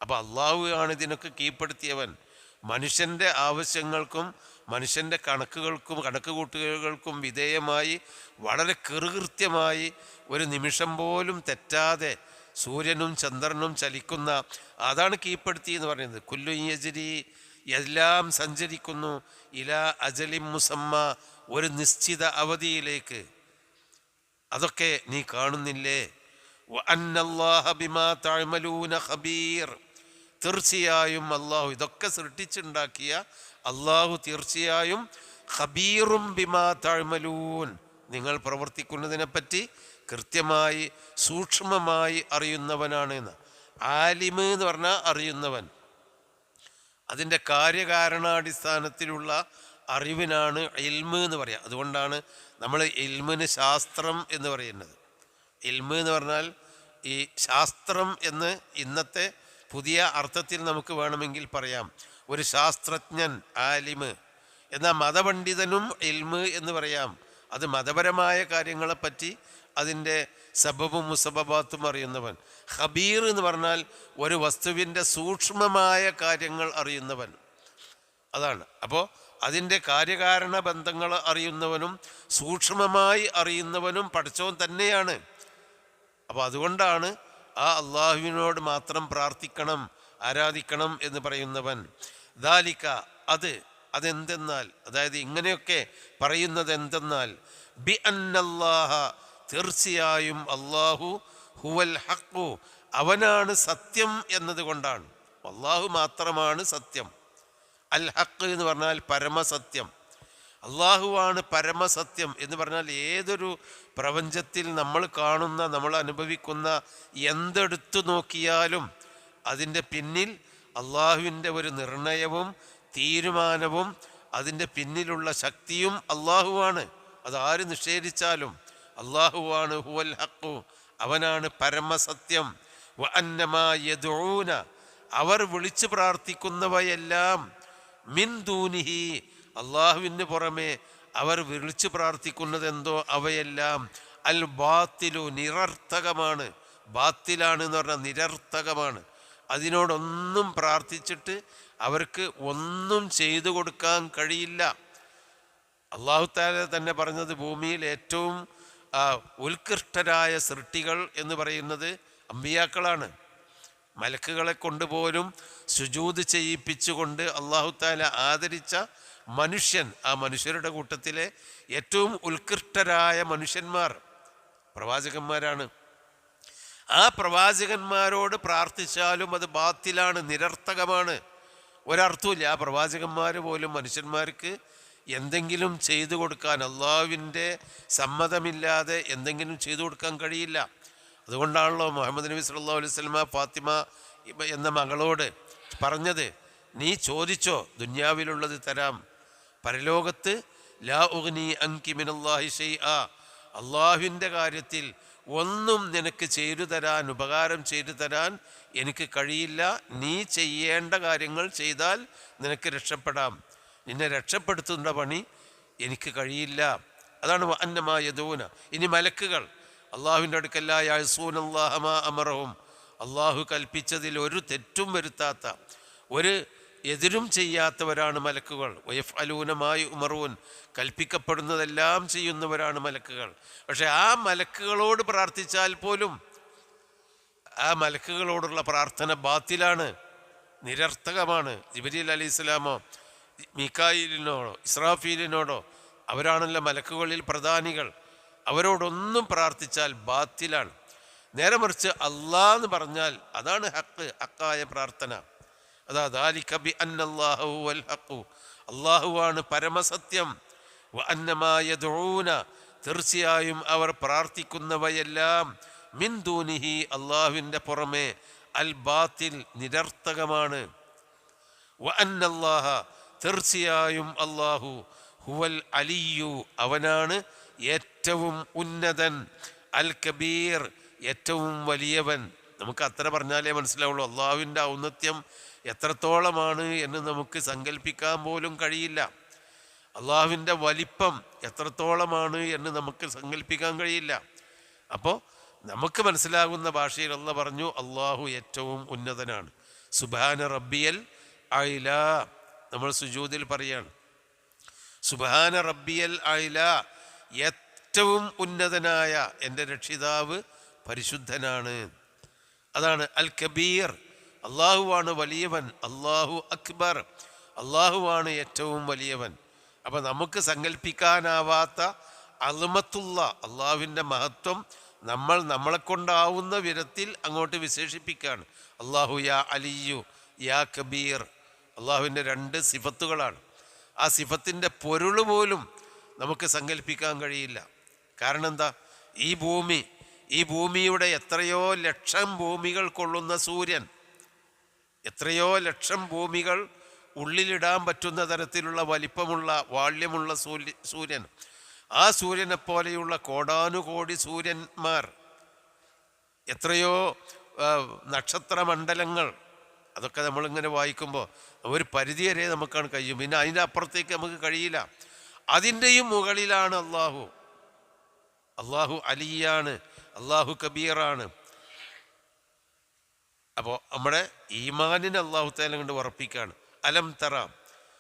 അപ്പോൾ അള്ളാഹു ആണ് ഇതിനൊക്കെ കീഴ്പ്പെടുത്തിയവൻ. മനുഷ്യൻ്റെ ആവശ്യങ്ങൾക്കും മനുഷ്യൻ്റെ കണക്കുകൂട്ടുകൾക്കും വിധേയമായി വളരെ കൃത്യമായി ഒരു നിമിഷം പോലും തെറ്റാതെ സൂര്യനും ചന്ദ്രനും ചലിക്കുന്ന, അതാണ് കീഴ്പ്പെടുത്തി എന്ന് പറയുന്നത്. കുല്ലു യജ്രി എല്ലാം സഞ്ചരിക്കുന്നു ഇലാ അജലിം മുസമ്മ, ഒരു നിശ്ചിത അവധിയിലേക്ക്. അതൊക്കെ നീ കാണുന്നില്ലേ? വഅന്നല്ലാഹ ബിമാ തഅമലൂന ഖബീർ, തീർച്ചയായും അള്ളാഹു, ഇതൊക്കെ സൃഷ്ടിച്ചുണ്ടാക്കിയ അള്ളാഹു തീർച്ചയായും ഖബീറും ബിമാ തഅമലൂൻ, നിങ്ങൾ പ്രവർത്തിക്കുന്നതിനെപ്പറ്റി കൃത്യമായി സൂക്ഷ്മമായി അറിയുന്നവനാണ് എന്ന്. ആലിമ് എന്ന് പറഞ്ഞാൽ അറിയുന്നവൻ. അതിൻ്റെ കാര്യകാരണാടിസ്ഥാനത്തിലുള്ള അറിവിനാണ് ഇൽമ് എന്ന് പറയുക. അതുകൊണ്ടാണ് നമ്മൾ ഇൽമിന് ശാസ്ത്രം എന്ന് പറയുന്നത്. ഇൽമ് എന്ന് പറഞ്ഞാൽ ഈ ശാസ്ത്രം എന്ന് ഇന്നത്തെ പുതിയ അർത്ഥത്തിൽ നമുക്ക് വേണമെങ്കിൽ പറയാം. ഒരു ശാസ്ത്രജ്ഞൻ ആലിമ്. എന്നാൽ മതപണ്ഡിതനും ഇൽമ് എന്ന് പറയാം. അത് മതപരമായ കാര്യങ്ങളെപ്പറ്റി അതിൻ്റെ സബബും മുസബബാത്തും അറിയുന്നവൻ. ഖബീർ എന്ന് പറഞ്ഞാൽ ഒരു വസ്തുവിൻ്റെ സൂക്ഷ്മമായ കാര്യങ്ങൾ അറിയുന്നവൻ, അതാണ്. അപ്പോൾ അതിൻ്റെ കാര്യകാരണ ബന്ധങ്ങൾ അറിയുന്നവനും സൂക്ഷ്മമായി അറിയുന്നവനും പടച്ചോൻ തന്നെയാണ്. അപ്പോൾ അതുകൊണ്ടാണ് ആ അള്ളാഹുവിനോട് മാത്രം പ്രാർത്ഥിക്കണം, ആരാധിക്കണം എന്ന് പറയുന്നവൻ. ദാലിക, അതെന്തെന്നാൽ, അതായത് ഇങ്ങനെയൊക്കെ പറയുന്നത് എന്തെന്നാൽ, ബി അന്നല്ലാഹ, തീർച്ചയായും അള്ളാഹു, ഹുവൽ ഹഖു, അവനാണ് സത്യം എന്നതുകൊണ്ടാണ്. അള്ളാഹു മാത്രമാണ് സത്യം. അൽ ഹഖ് എന്ന് പറഞ്ഞാൽ പരമസത്യം. അള്ളാഹുവാണ് പരമസത്യം എന്ന് പറഞ്ഞാൽ ഏതൊരു പ്രപഞ്ചത്തിൽ നമ്മൾ കാണുന്ന, നമ്മൾ അനുഭവിക്കുന്ന എന്തെടുത്തു നോക്കിയാലും അതിൻ്റെ പിന്നിൽ അള്ളാഹുവിൻ്റെ ഒരു നിർണയവും തീരുമാനവും അതിൻ്റെ പിന്നിലുള്ള ശക്തിയും അള്ളാഹുവാണ്. അതാര് നിഷേധിച്ചാലും അള്ളാഹുവാണ് ഹുവൽ ഹഖു, അവനാണ് പരമസത്യം. വ അന്നമാ യദ്ഊന, അവർ വിളിച്ചു പ്രാർത്ഥിക്കുന്നവയെല്ലാം, മിൻ ദൂനിഹി, അള്ളാഹുവിന് പുറമെ അവർ വിളിച്ചു പ്രാർത്ഥിക്കുന്നതെന്തോ അവയെല്ലാം, അൽ ബാത്തിലു, നിരർത്ഥകമാണ്. ബാത്തിലാണ് എന്ന് പറഞ്ഞാൽ നിരർത്ഥകമാണ്. അതിനോടൊന്നും പ്രാർത്ഥിച്ചിട്ട് അവർക്ക് ഒന്നും ചെയ്തു കൊടുക്കാൻ കഴിയില്ല. അള്ളാഹു തആല തന്നെ പറഞ്ഞത്, ഭൂമിയിൽ ഏറ്റവും ഉത്കൃഷ്ടരായ സൃഷ്ടികൾ എന്ന് പറയുന്നത് അമ്പിയാക്കളാണ്. മലക്കുകളെ കൊണ്ടുപോലും സുജൂദ് ചെയ്യിപ്പിച്ചുകൊണ്ട് അള്ളാഹു തആല ആദരിച്ച മനുഷ്യൻ, ആ മനുഷ്യരുടെ കൂട്ടത്തിലെ ഏറ്റവും ഉത്കൃഷ്ടരായ മനുഷ്യന്മാർ പ്രവാചകന്മാരാണ്. ആ പ്രവാചകന്മാരോട് പ്രാർത്ഥിച്ചാലും അത് ബാത്തിലാണ്, നിരർത്ഥകമാണ്, ഒരർത്ഥമില്ല. ആ പ്രവാചകന്മാർ പോലും മനുഷ്യന്മാർക്ക് എന്തെങ്കിലും ചെയ്തു കൊടുക്കാൻ, അള്ളാഹുവിൻ്റെ സമ്മതമില്ലാതെ എന്തെങ്കിലും ചെയ്തു കൊടുക്കാൻ കഴിയില്ല. അതുകൊണ്ടാണല്ലോ മുഹമ്മദ് നബി സല്ലല്ലാഹു അലൈഹി വസല്ലമ ഫാത്തിമ എന്ന മകളോട് പറഞ്ഞത്, നീ ചോദിച്ചോ, ദുന്യാവിലുള്ളത് തരാം, പരലോകത്ത് ലാ ഉഗ്നി അൻകി മിനല്ലാഹി ഷൈആ, അള്ളാഹുവിൻ്റെ കാര്യത്തിൽ ഒന്നും നിനക്ക് ചെയ്തു തരാൻ, ഉപകാരം ചെയ്തു തരാൻ എനിക്ക് കഴിയില്ല. നീ ചെയ്യേണ്ട കാര്യങ്ങൾ ചെയ്താൽ നിനക്ക് രക്ഷപ്പെടാം, നിന്നെ രക്ഷപ്പെടുത്തുന്ന പണി എനിക്ക് കഴിയില്ല. അതാണ് അന്നമാ യദൂന. ഇനി മലക്കുകൾ അള്ളാഹുവിൻ്റെ അടുക്കല്ല, യഅ്സൂനല്ലാഹ മാ അമറഹും, അള്ളാഹു കൽപ്പിച്ചതിൽ ഒരു തെറ്റും വരുത്താത്ത, ഒരു എതിരും ചെയ്യാത്തവരാണ് മലക്കുകൾ. വയഫ്അലൂന മാ യുഅ്മറൂൻ, കൽപ്പിക്കപ്പെടുന്നതെല്ലാം ചെയ്യുന്നവരാണ് മലക്കുകൾ. പക്ഷെ ആ മലക്കുകളോട് പ്രാർത്ഥിച്ചാൽ പോലും ആ മലക്കുകളോടുള്ള പ്രാർത്ഥന ബാത്തിലാണ്, നിരർത്ഥകമാണ്. ജിബ്രീൽ അലൈഹിസ്സലാമോ മീകായിലിനോടോ ഇസ്രാഫീലിനോടോ, അവരാണല്ലോ മലക്കുകളിൽ പ്രധാനികൾ, അവരോടൊന്നും പ്രാർത്ഥിച്ചാൽ ബാത്തിലാണ്. നേരെ മറിച്ച് അള്ളാഹ് എന്ന് പറഞ്ഞാൽ അതാണ് ഹക്ക്, ഹക്കായ പ്രാർത്ഥന. അതാ ദാലിക ബി അന്നല്ലാഹു ഹുവൽ ഹഖു, അള്ളാഹുവാണ് പരമസത്യം. വ അന്നമാ യദ്ഊന, തീർച്ചയായും അവർ പ്രാർത്ഥിക്കുന്നവയെല്ലാം, മിൻ ദൂനിഹി, അള്ളാഹുവിൻ്റെ പുറമെ, അൽ ബാത്തിൽ, നിരർത്ഥകമാണ്. വ അന്നല്ലാഹ, തീർച്ചയായും അള്ളാഹു, ഹുവൽ അലിയു, അവനാണ് ഏറ്റവും ഉന്നതൻ, അൽ കബീർ, ഏറ്റവും വലിയവൻ. നമുക്ക് അത്ര പറഞ്ഞാലേ മനസ്സിലാവുള്ളൂ അള്ളാഹുവിൻ്റെ ഔന്നത്യം എത്രത്തോളമാണ് എന്ന് നമുക്ക് സങ്കല്പിക്കാൻ പോലും കഴിയില്ല. അള്ളാഹുവിൻ്റെ വലിപ്പം എത്രത്തോളമാണ് എന്ന് നമുക്ക് സങ്കല്പിക്കാൻ കഴിയില്ല. അപ്പോൾ നമുക്ക് മനസ്സിലാകുന്ന ഭാഷയിൽ അള്ളാഹ് പറഞ്ഞു, അള്ളാഹു ഏറ്റവും ഉന്നതനാണ്. സുബ്ഹാന റബ്ബിയൽ അഅ്ല, നമ്മൾ സുജൂദിൽ പറയാണ്, സുബ്ഹാന റബ്ബിയൽ അഅ്ല, ഏറ്റവും ഉന്നതനായ എൻ്റെ രക്ഷിതാവ് പരിശുദ്ധനാണ്. അതാണ് അൽ കബീർ, അള്ളാഹുവാണ് വലിയവൻ. അള്ളാഹു അക്ബർ, അള്ളാഹുവാണ് ഏറ്റവും വലിയവൻ. അപ്പം നമുക്ക് സങ്കല്പിക്കാനാവാത്ത അളുമത്തുള്ള അള്ളാഹുവിൻ്റെ മഹത്വം നമ്മൾ നമ്മളെ കൊണ്ടാവുന്ന വിധത്തിൽ അങ്ങോട്ട് വിശേഷിപ്പിക്കുകയാണ്. അള്ളാഹു യാ അലിയു യാ കബീർ, അള്ളാഹുവിൻ്റെ രണ്ട് സിഫത്തുകളാണ്. ആ സിഫത്തിൻ്റെ പൊരുൾ പോലും നമുക്ക് സങ്കല്പിക്കാൻ കഴിയില്ല. കാരണം എന്താ? ഈ ഭൂമിയുടെ എത്രയോ ലക്ഷം ഭൂമികൾ കൊള്ളുന്ന സൂര്യൻ, എത്രയോ ലക്ഷം ഭൂമികൾ ഉള്ളിലിടാൻ പറ്റുന്ന തരത്തിലുള്ള വലിപ്പമുള്ള വാള്യമുള്ള സൂര്യൻ, ആ സൂര്യനെ പോലെയുള്ള കോടാനുകോടി സൂര്യന്മാർ, എത്രയോ നക്ഷത്രമണ്ഡലങ്ങൾ, അതൊക്കെ നമ്മളിങ്ങനെ വായിക്കുമ്പോൾ ഒരു പരിധി വരെ നമുക്കാണ് കഴിയും. പിന്നെ അതിൻ്റെ അപ്പുറത്തേക്ക് നമുക്ക് കഴിയില്ല. അതിൻ്റെയും മുകളിലാണ് അള്ളാഹു. അള്ളാഹു അലിയാണ്, അള്ളാഹു കബീറാണ്. അപ്പോൾ നമ്മുടെ ഈമാനിനെ അള്ളാഹു തആല കൊണ്ട് ഉറപ്പിക്കുകയാണ്. അലം തറ.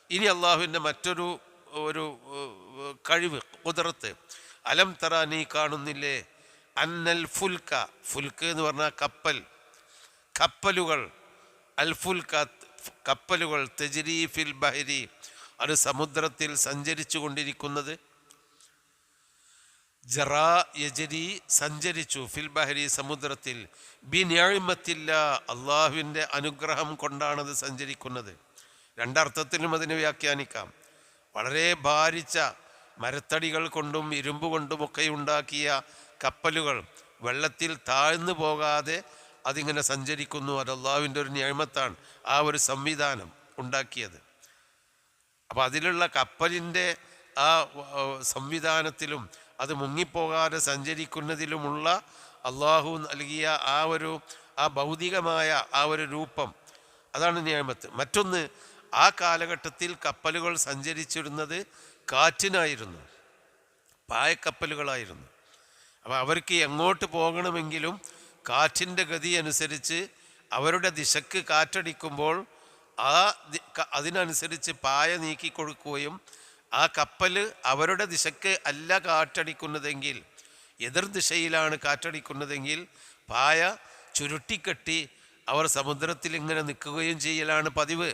ഇനി അള്ളാഹുവിൻ്റെ മറ്റൊരു കഴിവ്, ഖുദ്റത്ത്. അലം തറ, നീ കാണുന്നില്ലേ? അന്നൽ ഫുൽക്ക, ഫുൽക്ക് എന്ന് പറഞ്ഞാൽ കപ്പലുകൾ, അൽ ഫുൽക്ക കപ്പലുകൾ, തജ്രി ഫിൽ ബഹരി, അത് സമുദ്രത്തിൽ സഞ്ചരിച്ചു കൊണ്ടിരിക്കുന്നത്. ജറാ യജരി, സഞ്ചരിച്ചു, ഫിൽ ബഹരി സമുദ്രത്തിൽ, ബി നിഅമത്തില്ല, അള്ളാഹുവിൻ്റെ അനുഗ്രഹം കൊണ്ടാണത് സഞ്ചരിക്കുന്നത്. രണ്ടർത്ഥത്തിലും അതിനെ വ്യാഖ്യാനിക്കാം. വളരെ ഭാരിച്ച മരത്തടികൾ കൊണ്ടും ഇരുമ്പ് കൊണ്ടുമൊക്കെ ഉണ്ടാക്കിയ കപ്പലുകൾ വെള്ളത്തിൽ താഴ്ന്നു പോകാതെ അതിങ്ങനെ സഞ്ചരിക്കുന്നു. അത് അള്ളാഹുവിൻ്റെ ഒരു നിഅമത്താണ്, ആ ഒരു സംവിധാനം ഉണ്ടാക്കിയത്. അപ്പം അതിലുള്ള കപ്പലിൻ്റെ ആ സംവിധാനത്തിലും അത് മുങ്ങിപ്പോകാതെ സഞ്ചരിക്കുന്നതിലുമുള്ള അള്ളാഹു നൽകിയ ആ ഭൗതികമായ ആ ഒരു രൂപം, അതാണ് നിഅമത്ത്. മറ്റൊന്ന്, ആ കാലഘട്ടത്തിൽ കപ്പലുകൾ സഞ്ചരിച്ചിരുന്നത് കാറ്റിനായിരുന്നു, പായക്കപ്പലുകളായിരുന്നു. അപ്പോൾ അവർക്ക് എങ്ങോട്ട് പോകണമെങ്കിലും കാറ്റിൻ്റെ ഗതി അനുസരിച്ച് അവരുടെ ദിശക്ക് കാറ്റടിക്കുമ്പോൾ അതിനനുസരിച്ച് പായ നീക്കി കൊടുക്കുകയും, ആ കപ്പൽ അവരുടെ ദിശക്ക് അല്ല കാറ്റടിക്കുന്നതെങ്കിൽ, എതിർദിശയിലാണ് കാറ്റടിക്കുന്നതെങ്കിൽ പായ ചുരുട്ടിക്കെട്ടി അവർ സമുദ്രത്തിൽ ഇങ്ങനെ നിൽക്കുകയും ചെയ്യലാണ് പതിവ്.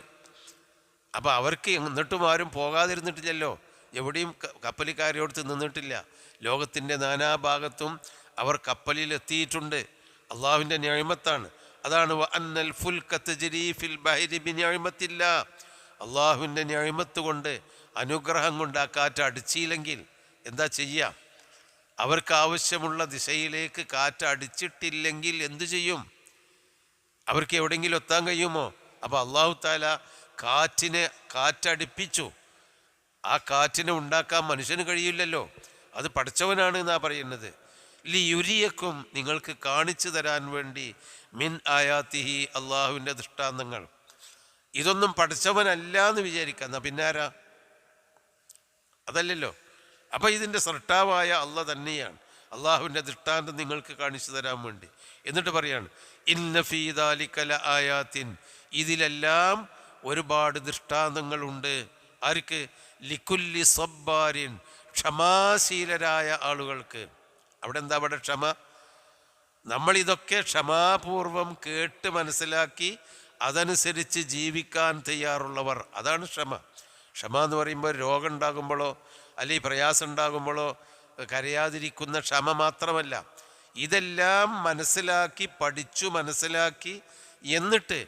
അപ്പോൾ അവർക്ക് എന്നിട്ടും ആരും പോകാതിരുന്നിട്ടില്ലല്ലോ, എവിടെയും കപ്പലിക്കാരോടത്ത് നിന്നിട്ടില്ല. ലോകത്തിൻ്റെ നാനാഭാഗത്തും അവർ കപ്പലിൽ എത്തിയിട്ടുണ്ട്. അള്ളാഹുവിൻ്റെ നിഅമത്താണ്. അതാണ് അന്നൽ ഫുൽക തജ്രി ഫിൽ ബഹരി ബിനിഅമത്തില്ലാ, അള്ളാഹുവിൻ്റെ നിഅമത്ത് കൊണ്ട്, അനുഗ്രഹം കൊണ്ട് ആ കാറ്റ് അടിച്ചില്ലെങ്കിൽ എന്താ ചെയ്യുക? അവർക്ക് ആവശ്യമുള്ള ദിശയിലേക്ക് കാറ്റ് അടിച്ചിട്ടില്ലെങ്കിൽ എന്തു ചെയ്യും? അവർക്ക് എവിടെയെങ്കിലും എത്താൻ കഴിയുമോ? അപ്പോൾ അള്ളാഹു തആല കാറ്റടിപ്പിച്ചു. ആ കാറ്റിനെ ഉണ്ടാക്കാൻ മനുഷ്യന് കഴിയില്ലല്ലോ, അത് പഠിച്ചവനാണ് എന്നാ പറയുന്നത്. ലിയുരിയക്കും, നിങ്ങൾക്ക് കാണിച്ചു തരാൻ വേണ്ടി, മിൻ ആയാത്തിഹി, അള്ളാഹുവിൻ്റെ ദൃഷ്ടാന്തങ്ങൾ. ഇതൊന്നും പഠിച്ചവനല്ല എന്ന് വിചാരിക്കുന്ന പിന്നെ ആരാ? അതല്ലല്ലോ. അപ്പം ഇതിൻ്റെ സൃഷ്ടാവായ അള്ളാഹ് തന്നെയാണ്. അള്ളാഹുവിൻ്റെ ദൃഷ്ടാന്തം നിങ്ങൾക്ക് കാണിച്ചു തരാൻ വേണ്ടി. എന്നിട്ട് പറയാണ്, ഇന്ന ഫീ ദാലിക ലആയാത്തിൻ, ഇതിലെല്ലാം ഒരുപാട് ദൃഷ്ടാന്തങ്ങളുണ്ട്. ആർക്ക്? ലിക്കുല്ലി സബ്ബാരിൻ, ക്ഷമാശീലരായ ആളുകൾക്ക്. അവിടെ ക്ഷമ? നമ്മളിതൊക്കെ ക്ഷമാപൂർവം കേട്ട് മനസ്സിലാക്കി അതനുസരിച്ച് ജീവിക്കാൻ തയ്യാറുള്ളവർ, അതാണ് ക്ഷമ. ക്ഷമ എന്ന് പറയുമ്പോൾ രോഗം ഉണ്ടാകുമ്പോഴോ അല്ലെങ്കിൽ പ്രയാസം ഉണ്ടാകുമ്പോഴോ കരയാതിരിക്കുന്ന ക്ഷമ മാത്രമല്ല, ഇതെല്ലാം മനസ്സിലാക്കി പഠിച്ചു മനസ്സിലാക്കി എന്നിട്ട്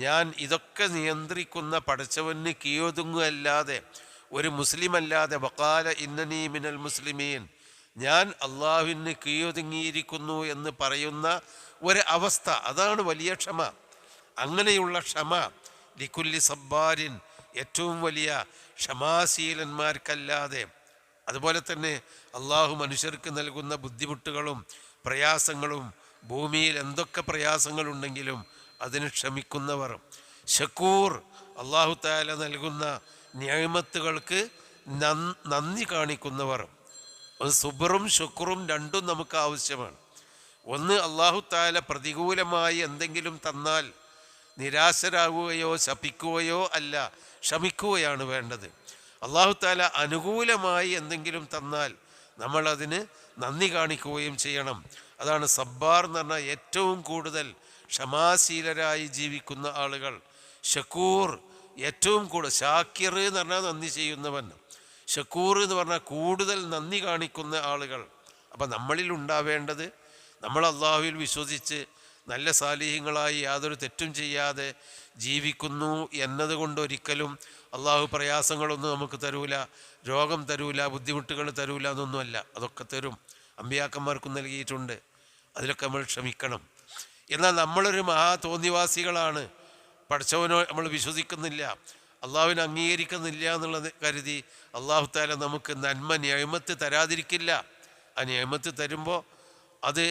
ഞാൻ ഇതൊക്കെ നിയന്ത്രിക്കുന്ന പടച്ചവന് കീഴൊതുങ്ങുകയല്ലാതെ, ഒരു മുസ്ലിമല്ലാതെ, വഖാല ഇന്നനീ മിനൽ മുസ്ലിമീൻ, ഞാൻ അള്ളാഹുവിന് കീഴൊതുങ്ങിയിരിക്കുന്നു എന്ന് പറയുന്ന ഒരു അവസ്ഥ, അതാണ് വലിയ ക്ഷമ. അങ്ങനെയുള്ള ക്ഷമ ലിക്കുല്ലി സബ്ബാരിൻ, ഏറ്റവും വലിയ ക്ഷമാശീലന്മാർക്കല്ലാതെ. അതുപോലെ തന്നെ അള്ളാഹു മനുഷ്യർക്ക് നൽകുന്ന ബുദ്ധിമുട്ടുകളും പ്രയാസങ്ങളും, ഭൂമിയിൽ എന്തൊക്കെ പ്രയാസങ്ങളുണ്ടെങ്കിലും അതിന് ക്ഷമിക്കുന്നവർ. ശക്കൂർ, അള്ളാഹു തആല നൽകുന്ന നിഅമത്തുകൾക്ക് നന്ദി കാണിക്കുന്നവർ. സുബറും ശുക്റും രണ്ടും നമുക്ക് ആവശ്യമാണ്. ഒന്ന്, അള്ളാഹു തആല പ്രതികൂലമായി എന്തെങ്കിലും തന്നാൽ നിരാശരാകുകയോ ശപിക്കുകയോ അല്ല, ക്ഷമിക്കുകയാണ് വേണ്ടത്. അള്ളാഹു തആല അനുകൂലമായി എന്തെങ്കിലും തന്നാൽ നമ്മളതിന് നന്ദി കാണിക്കുകയും ചെയ്യണം. അതാണ് സബ്ബാർ എന്ന് പറഞ്ഞാൽ ഏറ്റവും കൂടുതൽ ക്ഷമാശീലരായി ജീവിക്കുന്ന ആളുകൾ. ഷക്കൂർ, ഏറ്റവും കൂടുതൽ ഷാക്കിർ എന്ന് പറഞ്ഞാൽ നന്ദി ചെയ്യുന്നവൻ, ഷക്കൂർ എന്ന് പറഞ്ഞാൽ കൂടുതൽ നന്ദി കാണിക്കുന്ന ആളുകൾ. അപ്പം നമ്മളിൽ ഉണ്ടാവേണ്ടത്, നമ്മൾ അള്ളാഹുവിൽ വിശ്വസിച്ച് നല്ല സാലിഹ്യങ്ങളായി യാതൊരു തെറ്റും ചെയ്യാതെ ജീവിക്കുന്നു എന്നതുകൊണ്ട് ഒരിക്കലും അള്ളാഹു പ്രയാസങ്ങളൊന്നും നമുക്ക് തരൂല, രോഗം തരൂല, ബുദ്ധിമുട്ടുകൾ തരൂല എന്നൊന്നുമല്ല. അതൊക്കെ തരും, അമ്പിയാക്കന്മാർക്കും നൽകിയിട്ടുണ്ട്. അതിലൊക്കെ നമ്മൾ ക്ഷമിക്കണം. എന്നാൽ നമ്മളൊരു മഹാ തോന്നിവാസികളാണ്, പഠിച്ചവനോ നമ്മൾ വിശ്വസിക്കുന്നില്ല, അള്ളാഹുവിനെ അംഗീകരിക്കുന്നില്ല എന്നുള്ളത് കരുതി അള്ളാഹു താല നമുക്ക് നന്മ നിയമത്ത് തരാതിരിക്കില്ല. ആ നിയമത്ത് തരുമ്പോൾ അത്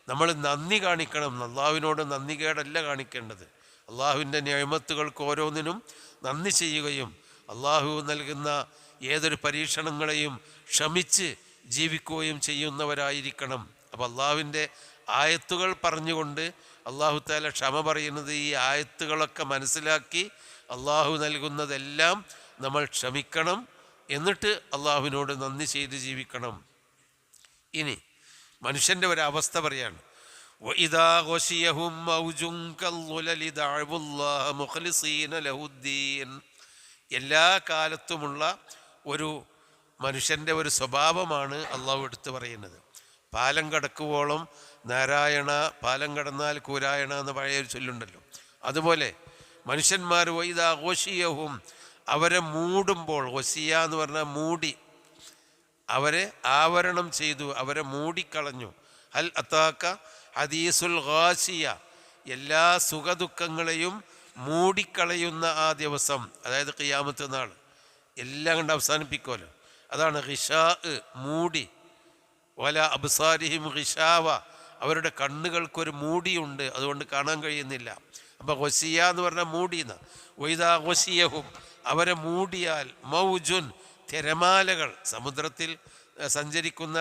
നമ്മൾ നന്ദി കാണിക്കണം. അള്ളാഹുവിനോട് നന്ദി കേടല്ല കാണിക്കേണ്ടത്. അള്ളാഹുവിൻ്റെ നിയമത്തുകൾക്ക് ഓരോന്നിനും നന്ദി ചെയ്യുകയും അള്ളാഹു നൽകുന്ന ഏതൊരു പരീക്ഷണങ്ങളെയും ക്ഷമിച്ച് ജീവിക്കുകയും ചെയ്യുന്നവരായിരിക്കണം. അപ്പോൾ അള്ളാഹുവിൻ്റെ ആയത്തുകൾ പറഞ്ഞുകൊണ്ട് അള്ളാഹു താല ക്ഷമ പറയുന്നത് ഈ ആയത്തുകളൊക്കെ മനസ്സിലാക്കി അള്ളാഹു നൽകുന്നതെല്ലാം നമ്മൾ ക്ഷമിക്കണം. എന്നിട്ട് അള്ളാഹുവിനോട് നന്ദി ചെയ്ത് ജീവിക്കണം. ഇനി മനുഷ്യൻ്റെ ഒരവസ്ഥ പറയാണ്, وَإِذَا غَشِيَهُم مَّوْجٌ كَالظُّلَلِ دَعَوُا اللَّهَ مُخْلِصِينَ لَهُ الدِّينَ. എല്ലാ കാലത്തുമുള്ള ഒരു മനുഷ്യൻ്റെ ഒരു സ്വഭാവമാണ് അള്ളാഹു എടുത്തു പറയുന്നത്. പാലം കടക്കുവോളം നാരായണ, പാലം കടന്നാൽ കൂരായണ എന്ന് പഴയൊരു ചൊല്ലുണ്ടല്ലോ. അതുപോലെ മനുഷ്യന്മാർ വൈദാ ഗോഷിയഹും, അവരെ മൂടുമ്പോൾ, ഗോസിയ എന്ന് പറഞ്ഞാൽ മൂടി, അവരെ ആവരണം ചെയ്തു, അവരെ മൂടിക്കളഞ്ഞു. ഹൽ അത്താക്ക ഹദീസുൽ ഗാസിയ, എല്ലാ സുഖദുഃഖങ്ങളെയും മൂടിക്കളയുന്ന ആ ദിവസം, അതായത് ഖിയാമത്ത് നാൾ, എല്ലാം കണ്ട് അവസാനിപ്പിക്കുമല്ലോ. അതാണ് ഖിഷാ, മൂടി. വല അബ്സാരിഹിം ഖിഷാവ, അവരുടെ കണ്ണുകൾക്കൊരു മൂടിയുണ്ട്, അതുകൊണ്ട് കാണാൻ കഴിയുന്നില്ല. അപ്പോൾ ഗൊസിയ എന്ന് പറഞ്ഞാൽ മൂടിയെന്ന്. വൈദാ ഗൊസിയഹും, അവരെ മൂടിയാൽ, മൗജുൻ, തിരമാലകൾ, സമുദ്രത്തിൽ സഞ്ചരിക്കുന്ന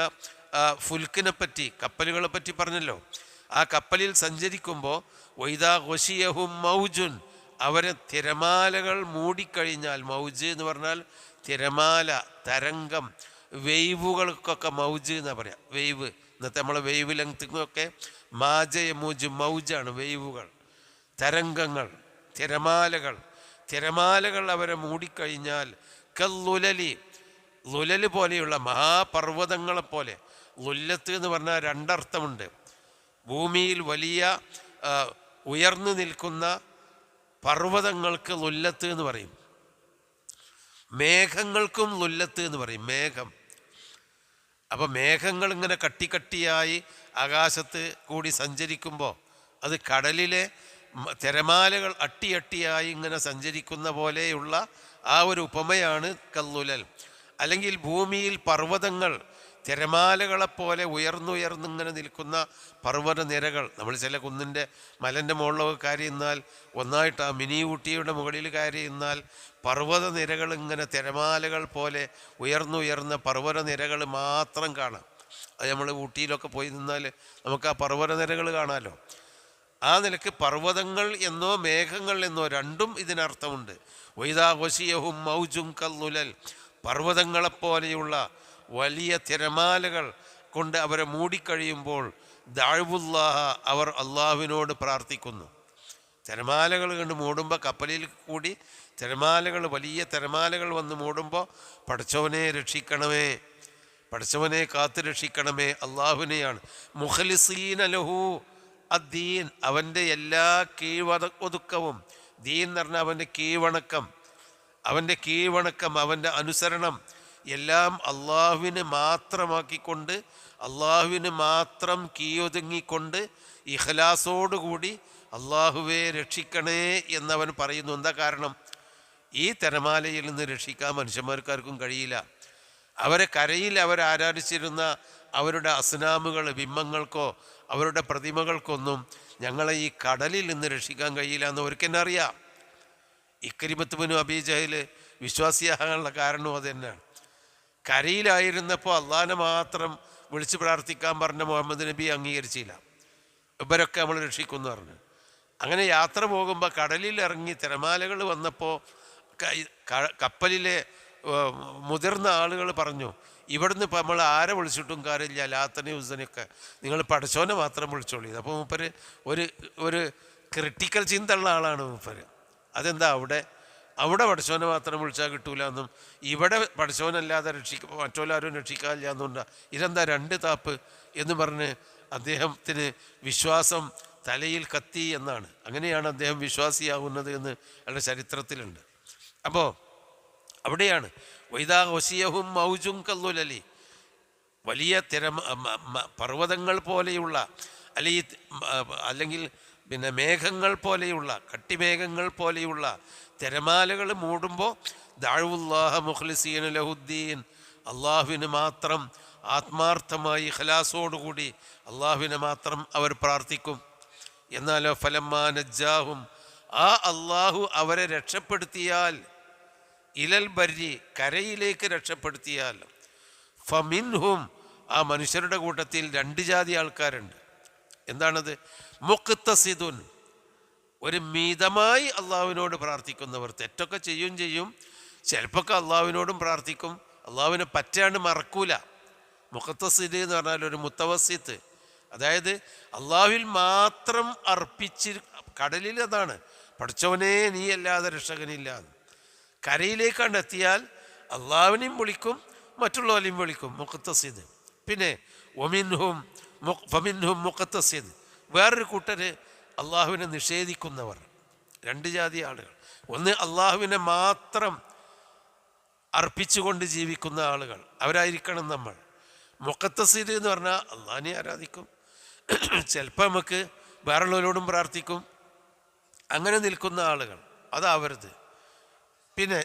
ഫുൽക്കിനെ പറ്റി, കപ്പലുകളെ പറ്റി പറഞ്ഞല്ലോ. ആ കപ്പലിൽ സഞ്ചരിക്കുമ്പോൾ വൈദാ ഗൊസിയഹും മൗജുൻ, അവരെ തിരമാലകൾ മൂടിക്കഴിഞ്ഞാൽ, മൗജ് എന്ന് പറഞ്ഞാൽ തിരമാല, തരംഗം, വെയ്വുകൾക്കൊക്കെ മൗജ് എന്നാണ് പറയാം. വെയ്വ്, ഇന്നത്തെ നമ്മളെ വെയ്വ് ലെങ്ത്തൊക്കെ മാജയമൂജ്, മൗജാണ് വെയ്വുകൾ, തരംഗങ്ങൾ, തിരമാലകൾ. തിരമാലകൾ അവരെ മൂടിക്കഴിഞ്ഞാൽ കല്ലുലലി, ലുലല് പോലെയുള്ള മഹാപർവ്വതങ്ങളെപ്പോലെ. ലുല്ലത്ത് എന്ന് പറഞ്ഞാൽ രണ്ടർത്ഥമുണ്ട്. ഭൂമിയിൽ വലിയ ഉയർന്നു നിൽക്കുന്ന പർവ്വതങ്ങൾക്ക് ലുല്ലത്ത് എന്ന് പറയും. മേഘങ്ങൾക്കും ലുല്ലത്ത് എന്ന് പറയും, മേഘം. അപ്പം മേഘങ്ങൾ ഇങ്ങനെ കട്ടിക്കട്ടിയായി ആകാശത്ത് കൂടി സഞ്ചരിക്കുമ്പോൾ അത് കടലിലെ തിരമാലകൾ അട്ടിയട്ടിയായി ഇങ്ങനെ സഞ്ചരിക്കുന്ന പോലെയുള്ള ആ ഒരു ഉപമയാണ് കല്ലുലൽ. അല്ലെങ്കിൽ ഭൂമിയിൽ പർവ്വതങ്ങൾ തിരമാലകളെപ്പോലെ ഉയർന്നുയർന്നിങ്ങനെ നിൽക്കുന്ന പർവ്വത നിരകൾ. നമ്മൾ ചില കുന്നിൻ്റെ മലൻ്റെ മുകളിലൊക്കെ കയറി നിന്നാൽ, ഒന്നായിട്ട് ആ മിനി ഊട്ടിയുടെ മുകളിൽ കയറി നിന്നാൽ പർവ്വത നിരകൾ ഇങ്ങനെ തിരമാലകൾ പോലെ ഉയർന്നുയർന്ന പർവ്വത നിരകൾ മാത്രം കാണാം. അത് നമ്മൾ ഊട്ടിയിലൊക്കെ പോയി നിന്നാൽ നമുക്ക് ആ പർവ്വത നിരകൾ കാണാമല്ലോ. ആ നിലക്ക് പർവ്വതങ്ങൾ എന്നോ മേഘങ്ങൾ എന്നോ രണ്ടും ഇതിനർത്ഥമുണ്ട്. വൈദാ ഗൊസിയഹും മൗജും കല്ലുലൽ, പർവ്വതങ്ങളെപ്പോലെയുള്ള വലിയ തിരമാലകൾ കൊണ്ട് അവരെ മൂടിക്കഴിയുമ്പോൾ ദഅവുല്ലാഹ, അവർ അള്ളാഹുവിനോട് പ്രാർത്ഥിക്കുന്നു. തിരമാലകൾ കണ്ട് മൂടുമ്പോൾ, കപ്പലിൽ കൂടി തിരമാലകൾ, വലിയ തിരമാലകൾ വന്ന് മൂടുമ്പോൾ, പടച്ചവനെ രക്ഷിക്കണമേ, പടച്ചവനെ കാത്തു രക്ഷിക്കണമേ, അള്ളാഹുവിനെയാണ്. മുഖ്ലിസീന ലഹു അദ്ദീൻ, അവൻ്റെ എല്ലാ ഒതുക്കവും, ദീൻ എന്ന് പറഞ്ഞാൽ അവൻ്റെ കീഴ്വണക്കം, അവൻ്റെ കീഴ്വണക്കം, അവൻ്റെ അനുസരണം എല്ലാം അള്ളാഹുവിന് മാത്രമാക്കിക്കൊണ്ട്, അള്ളാഹുവിന് മാത്രം കീയൊതുങ്ങിക്കൊണ്ട് ഇഖ്ലാസോടുകൂടി അള്ളാഹുവെ രക്ഷിക്കണേ എന്നവൻ പറയുന്നു. എന്താ കാരണം? ഈ തിരമാലയിൽ നിന്ന് രക്ഷിക്കാൻ മനുഷ്യന്മാർക്കാർക്കും കഴിയില്ല. അവരെ കരയിൽ അവരാരാധിച്ചിരുന്ന അവരുടെ അസ്നാമുകൾ, ബിംബങ്ങൾക്കോ അവരുടെ പ്രതിമകൾക്കൊന്നും ഞങ്ങളെ ഈ കടലിൽ നിന്ന് രക്ഷിക്കാൻ കഴിയില്ല എന്ന് അവർക്ക് തന്നെ അറിയാം. ഇക്രിമത്ത് ബിനു അബീ ജഹൽ വിശ്വാസിയാകാനുള്ള കാരണവും അത് തന്നെയാണ്. കരയിലായിരുന്നപ്പോൾ അള്ളാഹിനെ മാത്രം വിളിച്ച് പ്രാർത്ഥിക്കാൻ പറഞ്ഞ മുഹമ്മദ് നബി അംഗീകരിച്ചില്ല. ഇവരൊക്കെ നമ്മൾ രക്ഷിക്കുമെന്ന് പറഞ്ഞു. അങ്ങനെ യാത്ര പോകുമ്പോൾ കടലിൽ ഇറങ്ങി തിരമാലകൾ വന്നപ്പോൾ കപ്പലിലെ മുതിർന്ന ആളുകൾ പറഞ്ഞു, ഇവിടുന്ന് ഇപ്പം നമ്മൾ ആരെ വിളിച്ചിട്ടും കാര്യമില്ല, ലാത്തനെ ഉസനെയൊക്കെ നിങ്ങൾ പടച്ചോനെ മാത്രം വിളിച്ചോളി. അപ്പോൾ മൂപ്പര് ഒരു ക്രിട്ടിക്കൽ ചിന്തയുള്ള ആളാണ് മൂപ്പര്. അതെന്താ അവിടെ അവിടെ പഠിച്ചവനെ മാത്രം വിളിച്ചാൽ കിട്ടൂല എന്നും ഇവിടെ പഠിച്ചവനല്ലാതെ മറ്റുള്ളവരും രക്ഷിക്കാനില്ല എന്നുണ്ടാ ഇതെന്താ രണ്ട് താപ്പ് എന്ന് പറഞ്ഞ് അദ്ദേഹത്തിന് വിശ്വാസം തലയിൽ കത്തി എന്നാണ്. അങ്ങനെയാണ് അദ്ദേഹം വിശ്വാസിയാകുന്നത് എന്ന് അയാളുടെ ചരിത്രത്തിലുണ്ട്. അപ്പോൾ അവിടെയാണ് വൈദാ ഒസിയഹും മൗജും കല്ലുലലി, വലിയ പർവ്വതങ്ങൾ പോലെയുള്ള അല്ലെങ്കിൽ പിന്നെ മേഘങ്ങൾ പോലെയുള്ള കട്ടിമേഘങ്ങൾ പോലെയുള്ള തിരമാലകൾ മൂടുമ്പോൾ ദഅവുല്ലാഹ മുഖ്ലിസീന ലഹുദ്ദീൻ, അള്ളാഹുവിന് മാത്രം ആത്മാർത്ഥമായി ഖലാസോടുകൂടി അള്ളാഹുവിനെ മാത്രം അവർ പ്രാർത്ഥിക്കും. എന്നാലോ ഫലമ്മാ നജ്ജാഹും, ആ അള്ളാഹു അവരെ രക്ഷപ്പെടുത്തിയാൽ, ഇലൽ ബർരി കരയിലേക്ക് രക്ഷപ്പെടുത്തിയാൽ, ഫമിൻഹും ആ മനുഷ്യരുടെ കൂട്ടത്തിൽ രണ്ട് ജാതി ആൾക്കാരുണ്ട്. എന്താണത്? മുഖ്തസിദുൻ, ഒരു മിതമായി അള്ളാഹുവിനോട് പ്രാർത്ഥിക്കുന്നവർ. തെറ്റൊക്കെ ചെയ്യും, ചിലപ്പോൾ അള്ളാഹുവിനോടും പ്രാർത്ഥിക്കും, അള്ളാഹുവിനെ പറ്റാണ്ട് മറക്കൂല. മുഖ്തസിദ് എന്ന് പറഞ്ഞാൽ ഒരു മുത്തവസിത്ത്, അതായത് അള്ളാഹുവിൽ മാത്രം അർപ്പിച്ച്. കടലിൽ അതാണ് പഠിച്ചവനെ നീ അല്ലാതെ രക്ഷകനില്ല. കരയിലേക്കാണ്ട് എത്തിയാൽ അള്ളാഹുവിനെയും വിളിക്കും മറ്റുള്ളവരെയും വിളിക്കും, മുഖ്തസിദ്. പിന്നെ ഫമിൻഹും മുഖ്തസിദ്, വേറൊരു കൂട്ടര് അള്ളാഹുവിനെ നിഷേധിക്കുന്നവർ. രണ്ട് ജാതി ആളുകൾ. ഒന്ന് അള്ളാഹുവിനെ മാത്രം അർപ്പിച്ചുകൊണ്ട് ജീവിക്കുന്ന ആളുകൾ, അവരായിരിക്കണം നമ്മൾ. മുഖ്തസിദ് എന്ന് പറഞ്ഞാൽ അള്ളാഹിനെ ആരാധിക്കും, ചിലപ്പോൾ നമുക്ക് വേറുള്ളവരോടും പ്രാർത്ഥിക്കും, അങ്ങനെ നിൽക്കുന്ന ആളുകൾ, അതാവരുത്. പിന്നെ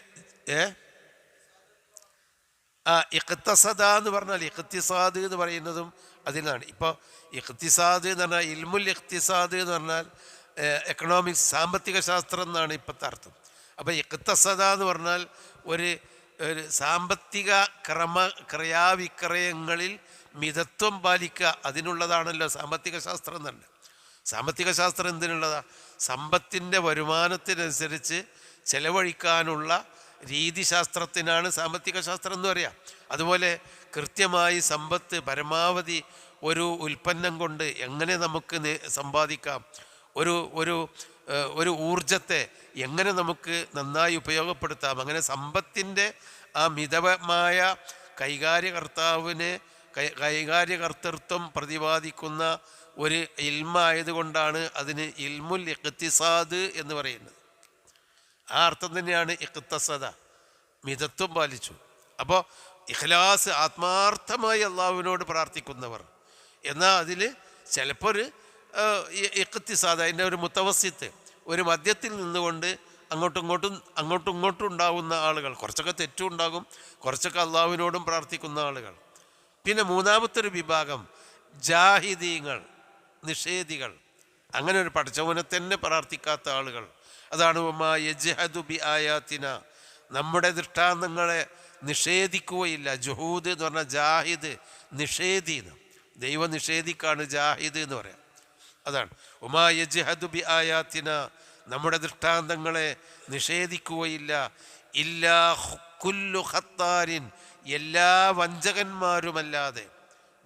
ഇഖ്തിസാദ എന്ന് പറഞ്ഞാൽ ഇഖ്തിസാദ് എന്ന് പറയുന്നതും അതിനാണ്. ഇപ്പോൾ ഇഖ്തിസാദ് എന്ന് പറഞ്ഞാൽ ഇൽമുൽ ഇഖ്തിസാദ് എന്ന് പറഞ്ഞാൽ എക്കണോമിക്സ്, സാമ്പത്തിക ശാസ്ത്രം എന്നാണ് ഇപ്പോഴത്തെ അർത്ഥം. അപ്പോൾ ഇഖ്തിസാദ എന്ന് പറഞ്ഞാൽ ഒരു സാമ്പത്തിക ക്രയാവിക്രയങ്ങളിൽ മിതത്വം പാലിക്കുക, അതിനുള്ളതാണല്ലോ സാമ്പത്തിക ശാസ്ത്രം തന്നെ. സാമ്പത്തിക ശാസ്ത്രം എന്തിനുള്ളതാ? സമ്പത്തിൻ്റെ വരുമാനത്തിനനുസരിച്ച് ചെലവഴിക്കാനുള്ള രീതിശാസ്ത്രത്തിനാണ് സാമ്പത്തിക ശാസ്ത്രം എന്ന് പറയാം. അതുപോലെ കൃത്യമായി സമ്പത്ത് പരമാവധി ഒരു ഉൽപ്പന്നം കൊണ്ട് എങ്ങനെ നമുക്ക് സമ്പാദിക്കാം, ഒരു ഊർജത്തെ എങ്ങനെ നമുക്ക് നന്നായി ഉപയോഗപ്പെടുത്താം, അങ്ങനെ സമ്പത്തിൻ്റെ ആ മിതമായ കൈകാര്യകർത്തൃത്വം പ്രതിപാദിക്കുന്ന ഒരു ഇൽമായതുകൊണ്ടാണ് അതിന് ഇൽമുൽ ഇഖ്തിസാദ് എന്ന് പറയുന്നത്. ആ അർത്ഥം തന്നെയാണ് ഇഖ്തസദ, മിതത്വം പാലിച്ചു. അപ്പോൾ ഇഖ്ലാസ്, ആത്മാർത്ഥമായി അള്ളാഹുവിനോട് പ്രാർത്ഥിക്കുന്നവർ. എന്നാൽ അതിൽ ചിലപ്പോൾ ഒരു ഇഖ്തിസാദ്, അതിൻ്റെ ഒരു മുത്തവസിത്ത്, ഒരു മധ്യത്തിൽ നിന്നുകൊണ്ട് അങ്ങോട്ടും ഇങ്ങോട്ടും ഉണ്ടാകുന്ന ആളുകൾ. കുറച്ചൊക്കെ തെറ്റും ഉണ്ടാകും, കുറച്ചൊക്കെ അള്ളാഹുവിനോടും പ്രാർത്ഥിക്കുന്ന ആളുകൾ. പിന്നെ മൂന്നാമത്തെ ഒരു വിഭാഗം ജാഹിദീങ്ങൾ, നിഷേധികൾ. അങ്ങനെ ഒരു പഠിച്ചവനെ തന്നെ പ്രാർത്ഥിക്കാത്ത ആളുകൾ. അതാണ് വമാ യജ്ഹദു ബി ആയാത്തിന, നമ്മുടെ ദൃഷ്ടാന്തങ്ങളെ നിഷേധിക്കുകയില്ല. ജുഹൂദ് എന്ന് പറഞ്ഞാൽ ജാഹിദ്, നിഷേധീന്ന്, ദൈവ നിഷേധിക്കാണ് ജാഹിദ് എന്ന് പറയാം. അതാണ് വമാ യജ്ഹദു ബി ആയാത്തിന, നമ്മുടെ ദൃഷ്ടാന്തങ്ങളെ നിഷേധിക്കുകയില്ല. ഇല്ലാ കുല്ലു ഖത്താരിൻ, എല്ലാ വഞ്ചകന്മാരുമല്ലാതെ.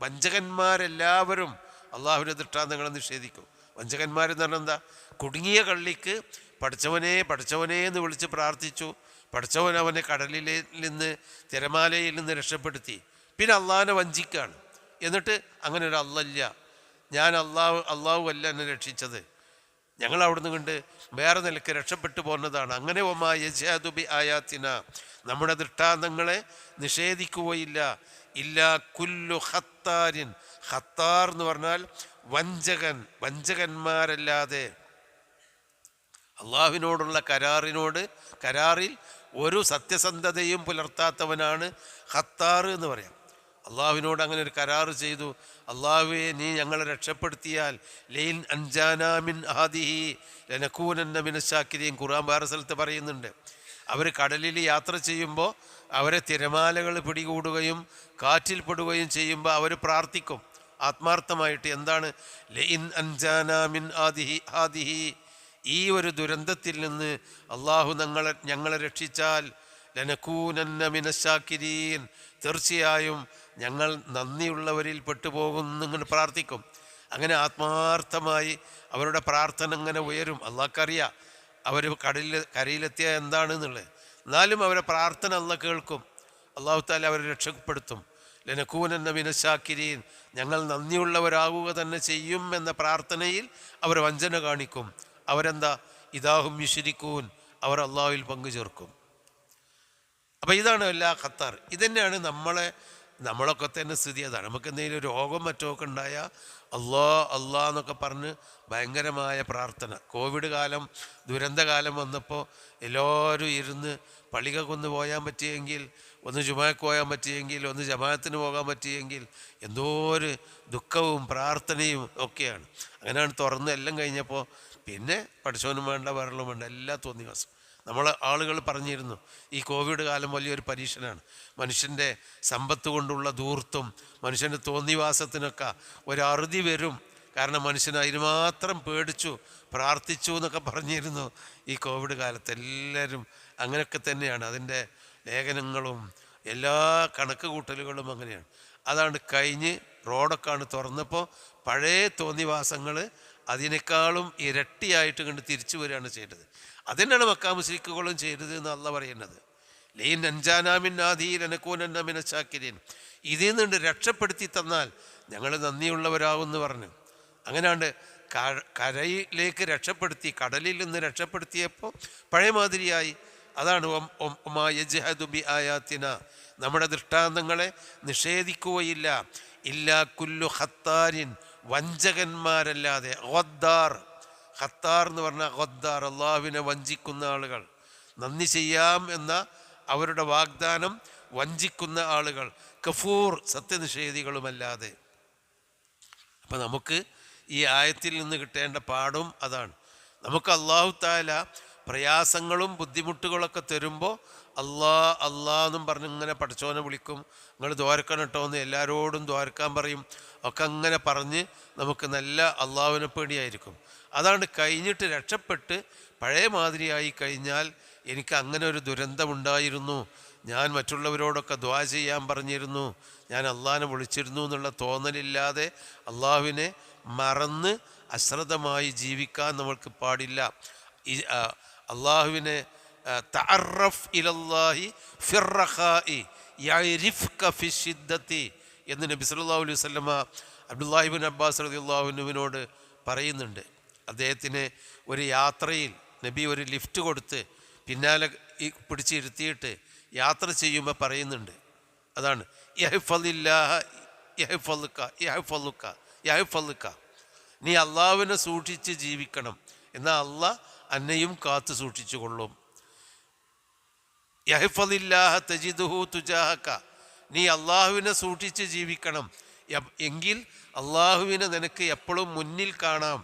വഞ്ചകന്മാരെല്ലാവരും അള്ളാഹുവിൻ്റെ ദൃഷ്ടാന്തങ്ങളെ നിഷേധിക്കും. വഞ്ചകന്മാരെന്ന് പറഞ്ഞാൽ എന്താ? കുടുങ്ങിയ കള്ളിക്ക് പഠിച്ചവനെ എന്ന് വിളിച്ച് പ്രാർത്ഥിച്ചു, പഠിച്ചവൻ അവനെ കടലിൽ നിന്ന് തിരമാലയിൽ നിന്ന് രക്ഷപ്പെടുത്തി. പിന്നെ അള്ളാഹിനെ വഞ്ചിക്കാണ്. എന്നിട്ട് അങ്ങനെ ഒരു അല്ലല്ല, ഞാൻ അള്ളാഹു അല്ല എന്നെ രക്ഷിച്ചത്, ഞങ്ങൾ അവിടുന്ന് കണ്ട് വേറെ നിലക്ക് രക്ഷപ്പെട്ടു പോകുന്നതാണ്. അങ്ങനെ വമാ യജ്ഹദു ബി ആയാത്തിന, നമ്മുടെ ദൃഷ്ടാന്തങ്ങളെ നിഷേധിക്കുകയില്ല. ഇല്ലാ കുല്ലു ഖത്താരിൻ, ഖത്താർ എന്ന് പറഞ്ഞാൽ വഞ്ചകൻ, വഞ്ചകന്മാരല്ലാതെ. അള്ളാഹുവിനോടുള്ള കരാറിൽ ഒരു സത്യസന്ധതയും പുലർത്താത്തവനാണ് ഖത്താർ എന്ന് പറയാം. അള്ളാഹുവിനോട് അങ്ങനെ ഒരു കരാറ് ചെയ്തു, അള്ളാഹുവേ നീ ഞങ്ങളെ രക്ഷപ്പെടുത്തിയാൽ ലൈൻ അൻജാനാമിൻ ഹാദിഹി ലനകൂനന്ന മിനശാക്കിരീൻ, ഖുർആൻ വേറെ സ്ഥലത്ത് പറയുന്നുണ്ട്. അവർ കടലിൽ യാത്ര ചെയ്യുമ്പോൾ അവരെ തിരമാലകൾ പിടികൂടുകയും കാറ്റിൽ പെടുകയും ചെയ്യുമ്പോൾ അവർ പ്രാർത്ഥിക്കും ആത്മാർത്ഥമായിട്ട്. എന്താണ്? ലൈൻ അൻജാനാമിൻ ഹാദിഹി, ഈ ഒരു ദുരന്തത്തിൽ നിന്ന് അള്ളാഹു ഞങ്ങളെ രക്ഷിച്ചാൽ ലനകൂനന്ന മിനശാക്കിരീൻ, തീർച്ചയായും ഞങ്ങൾ നന്ദിയുള്ളവരിൽ പെട്ടുപോകുന്നിങ്ങനെ പ്രാർത്ഥിക്കും. അങ്ങനെ ആത്മാർത്ഥമായി അവരുടെ പ്രാർത്ഥന ഇങ്ങനെ ഉയരും. അള്ളാഹ്ക്കറിയാം അവർ കരയിലെത്തിയ എന്താണെന്നുള്ളത്. എന്നാലും അവരെ പ്രാർത്ഥന അള്ളാഹ് കേൾക്കും. അള്ളാഹു താല അവരെ രക്ഷപ്പെടുത്തും. ലനകൂനന്ന മിനശാക്കിരീൻ, ഞങ്ങൾ നന്ദിയുള്ളവരാകുക തന്നെ ചെയ്യും എന്ന പ്രാർത്ഥനയിൽ അവർ വഞ്ചന കാണിക്കും. അവരെന്താ? ഇദാഹും യുശ്രികൂൻ, അവർ അള്ളാഹുവിൽ പങ്കു ചേർക്കും. അപ്പം ഇതാണ് എല്ലാ ഖത്താർ. ഇതന്നെയാണ് നമ്മളൊക്കെ തന്നെ സ്ഥിതി. അതാണ് നമുക്ക് എന്തെങ്കിലും രോഗം മറ്റൊക്കെ ഉണ്ടായാൽ അള്ളാ എന്നൊക്കെ പറഞ്ഞ് ഭയങ്കരമായ പ്രാർത്ഥന. കോവിഡ് കാലം, ദുരന്തകാലം വന്നപ്പോൾ എല്ലാവരും ഇരുന്ന് പള്ളികൾക്കൊന്ന് പോകാൻ പറ്റിയെങ്കിൽ, ഒന്ന് ജുമാക്ക് പോകാൻ പറ്റിയെങ്കിൽ, ഒന്ന് ജമാഅത്തിന് പോകാൻ പറ്റിയെങ്കിൽ, എന്തോ ഒരു ദുഃഖവും പ്രാർത്ഥനയും ഒക്കെയാണ്. അങ്ങനെയാണ് തുറന്ന് എല്ലാം കഴിഞ്ഞപ്പോൾ പിന്നെ പഠിച്ചവനും വേണ്ട, വരലും വേണ്ട, എല്ലാ തോന്നിവാസം. ആളുകൾ പറഞ്ഞിരുന്നു ഈ കോവിഡ് കാലം വലിയൊരു പരീക്ഷനാണ്. മനുഷ്യൻ്റെ സമ്പത്ത് കൊണ്ടുള്ള ധൂർത്തും മനുഷ്യൻ്റെ തോന്നിവാസത്തിനൊക്കെ ഒരറുതി വരും. കാരണം മനുഷ്യൻ അതിനുമാത്രം പേടിച്ചു പ്രാർത്ഥിച്ചു എന്നൊക്കെ പറഞ്ഞിരുന്നു ഈ കോവിഡ് കാലത്ത്. എല്ലാവരും അങ്ങനെയൊക്കെ തന്നെയാണ്. അതിൻ്റെ ലേഖനങ്ങളും എല്ലാ കണക്ക് കൂട്ടലുകളും അങ്ങനെയാണ്. അതാണ് കഴിഞ്ഞ് റോഡൊക്കെയാണ് തുറന്നപ്പോൾ പഴയ തോന്നിവാസങ്ങൾ അതിനേക്കാളും ഇരട്ടിയായിട്ട് കണ്ട് തിരിച്ചു വരികയാണ് ചെയ്തത്. അതുതന്നെയാണ് മക്കാ മുശ്രിക്കുകളും ചെയ്തത് എന്ന് അള്ളാഹ് പറയുന്നത്. ലൈൻ അൻജാനാമിൻ ആദിയിൽ അനകൂനന്ന മിനശാക്കിരീൻ, ഇതിൽ നിന്ന് രക്ഷപ്പെടുത്തി തന്നാൽ ഞങ്ങൾ നന്ദിയുള്ളവരാകുമെന്ന് പറഞ്ഞു. അങ്ങനെയാണ്ട് കരയിലേക്ക് രക്ഷപ്പെടുത്തി, കടലിൽ നിന്ന് രക്ഷപ്പെടുത്തിയപ്പോൾ പഴയ മാതിരിയായി. അതാണ് യജ്ഹദു ബി ആയാത്തിന, നമ്മുടെ ദൃഷ്ടാന്തങ്ങളെ നിഷേധിക്കുകയില്ല. ഇല്ലാ കുല്ലു ഖത്താരിൻ, വഞ്ചകന്മാരല്ലാതെ. ഖത്താർ എന്ന് പറഞ്ഞാൽ ഖദ്ദാർ, അള്ളാഹുവിനെ വഞ്ചിക്കുന്ന ആളുകൾ. നന്ദി ചെയ്യാം എന്ന അവരുടെ വാഗ്ദാനം വഞ്ചിക്കുന്ന ആളുകൾ. കഫൂർ, സത്യനിഷേധികളുമല്ലാതെ. അപ്പം നമുക്ക് ഈ ആയത്തിൽ നിന്ന് കിട്ടേണ്ട പാഠം അതാണ്. നമുക്ക് അള്ളാഹു താല പ്രയാസങ്ങളും ബുദ്ധിമുട്ടുകളൊക്കെ തരുമ്പോൾ അള്ളാ എന്നും പറഞ്ഞ് ഇങ്ങനെ പഠിച്ചോനെ വിളിക്കും. നിങ്ങൾ ദ്വാരക്കണം കേട്ടോ എന്ന് എല്ലാവരോടും ദ്വാരക്കാൻ പറയും. ഒക്കെ അങ്ങനെ പറഞ്ഞ് നമുക്ക് നല്ല അള്ളാഹുവിനെ പേടിയായിരിക്കും. അതാണ് കഴിഞ്ഞിട്ട് രക്ഷപ്പെട്ട് പഴയ മാതിരിയായി കഴിഞ്ഞാൽ, എനിക്ക് അങ്ങനെ ഒരു ദുരന്തമുണ്ടായിരുന്നു, ഞാൻ മറ്റുള്ളവരോടൊക്കെ ദ്വാ ചെയ്യാൻ പറഞ്ഞിരുന്നു, ഞാൻ അള്ളാഹിനെ വിളിച്ചിരുന്നു എന്നുള്ള തോന്നലില്ലാതെ അള്ളാഹുവിനെ മറന്ന് അശ്രദ്ധമായി ജീവിക്കാൻ നമ്മൾക്ക് പാടില്ല. അള്ളാഹുവിനെ തഅറഫ് ഇലല്ലാഹി ഫിർറഖാഇ യഅരിഫ്ക ഫിശ്ശിദ്ദതി എന്ന് നബി സല്ലല്ലാഹു അലൈഹി വസല്ലമ അബ്ദുല്ലാഹി ഇബ്നു അബ്ബാസ് റളിയല്ലാഹു അൻഹുവിനോട് പറയുന്നുണ്ട്. അദ്ദേഹത്തിന് ഒരു യാത്രയിൽ നബി ഒരു ലിഫ്റ്റ് കൊടുത്ത് പിന്നാലെ പിടിച്ചിരുത്തിയിട്ട് യാത്ര ചെയ്യുമ്പോൾ പറയുന്നുണ്ട്. അതാണ് യഹ്ഫളില്ലാഹ യഹ്ഫളുക യഹ്ഫളുക യഹ്ഫളുക, നീ അള്ളാഹുവിനെ സൂക്ഷിച്ച് ജീവിക്കണം, എന്നാൽ അള്ളാഹ് അന്നെയും കാത്തു സൂക്ഷിച്ചു കൊള്ളും. യഹ്ഫളില്ലാഹ തജിദുഹു തുജാഹക, നീ അള്ളാഹുവിനെ സൂക്ഷിച്ച് ജീവിക്കണം, എങ്കിൽ അള്ളാഹുവിനെ നിനക്ക് എപ്പോഴും മുന്നിൽ കാണാം.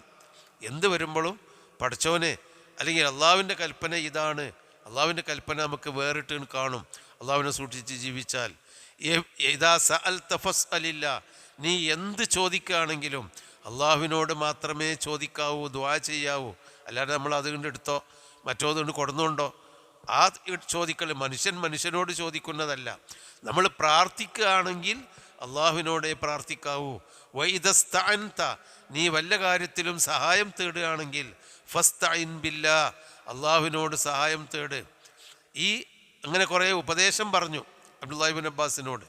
എന്ത് വരുമ്പോഴും പഠിച്ചോനെ, അല്ലെങ്കിൽ അള്ളാഹുവിൻ്റെ കൽപ്പന ഇതാണ്, അള്ളാഹുവിൻ്റെ കൽപ്പന നമുക്ക് വേറിട്ട് കാണും അള്ളാഹുവിനെ സൂക്ഷിച്ച് ജീവിച്ചാൽ. ഇദാ സഅൽത ഫസ്അലില്ലാ, നീ എന്ത് ചോദിക്കുകയാണെങ്കിലും അള്ളാഹുവിനോട് മാത്രമേ ചോദിക്കാവൂ, ദുആ ചെയ്യാവൂ. അല്ലാതെ നമ്മൾ അതുകൊണ്ട് എടുത്തോ മറ്റോതുകൊണ്ട് കൊടുന്നുകൊണ്ടോ ആ ചോദിക്കൽ മനുഷ്യനോട് ചോദിക്കുന്നതല്ല. നമ്മൾ പ്രാർത്ഥിക്കുകയാണെങ്കിൽ അള്ളാഹുവിനോടേ പ്രാർത്ഥിക്കാവൂ. വഇദസ്തഅൻത, നീ വല്ല കാര്യത്തിലും സഹായം തേടുകയാണെങ്കിൽ ഫസ്തഇൻ ബില്ലാ, അള്ളാഹുവിനോട് സഹായം തേട്. ഈ അങ്ങനെ കുറേ ഉപദേശം പറഞ്ഞു അബ്ദുല്ലാഹി ഇബ്നു അബ്ബാസിനോട്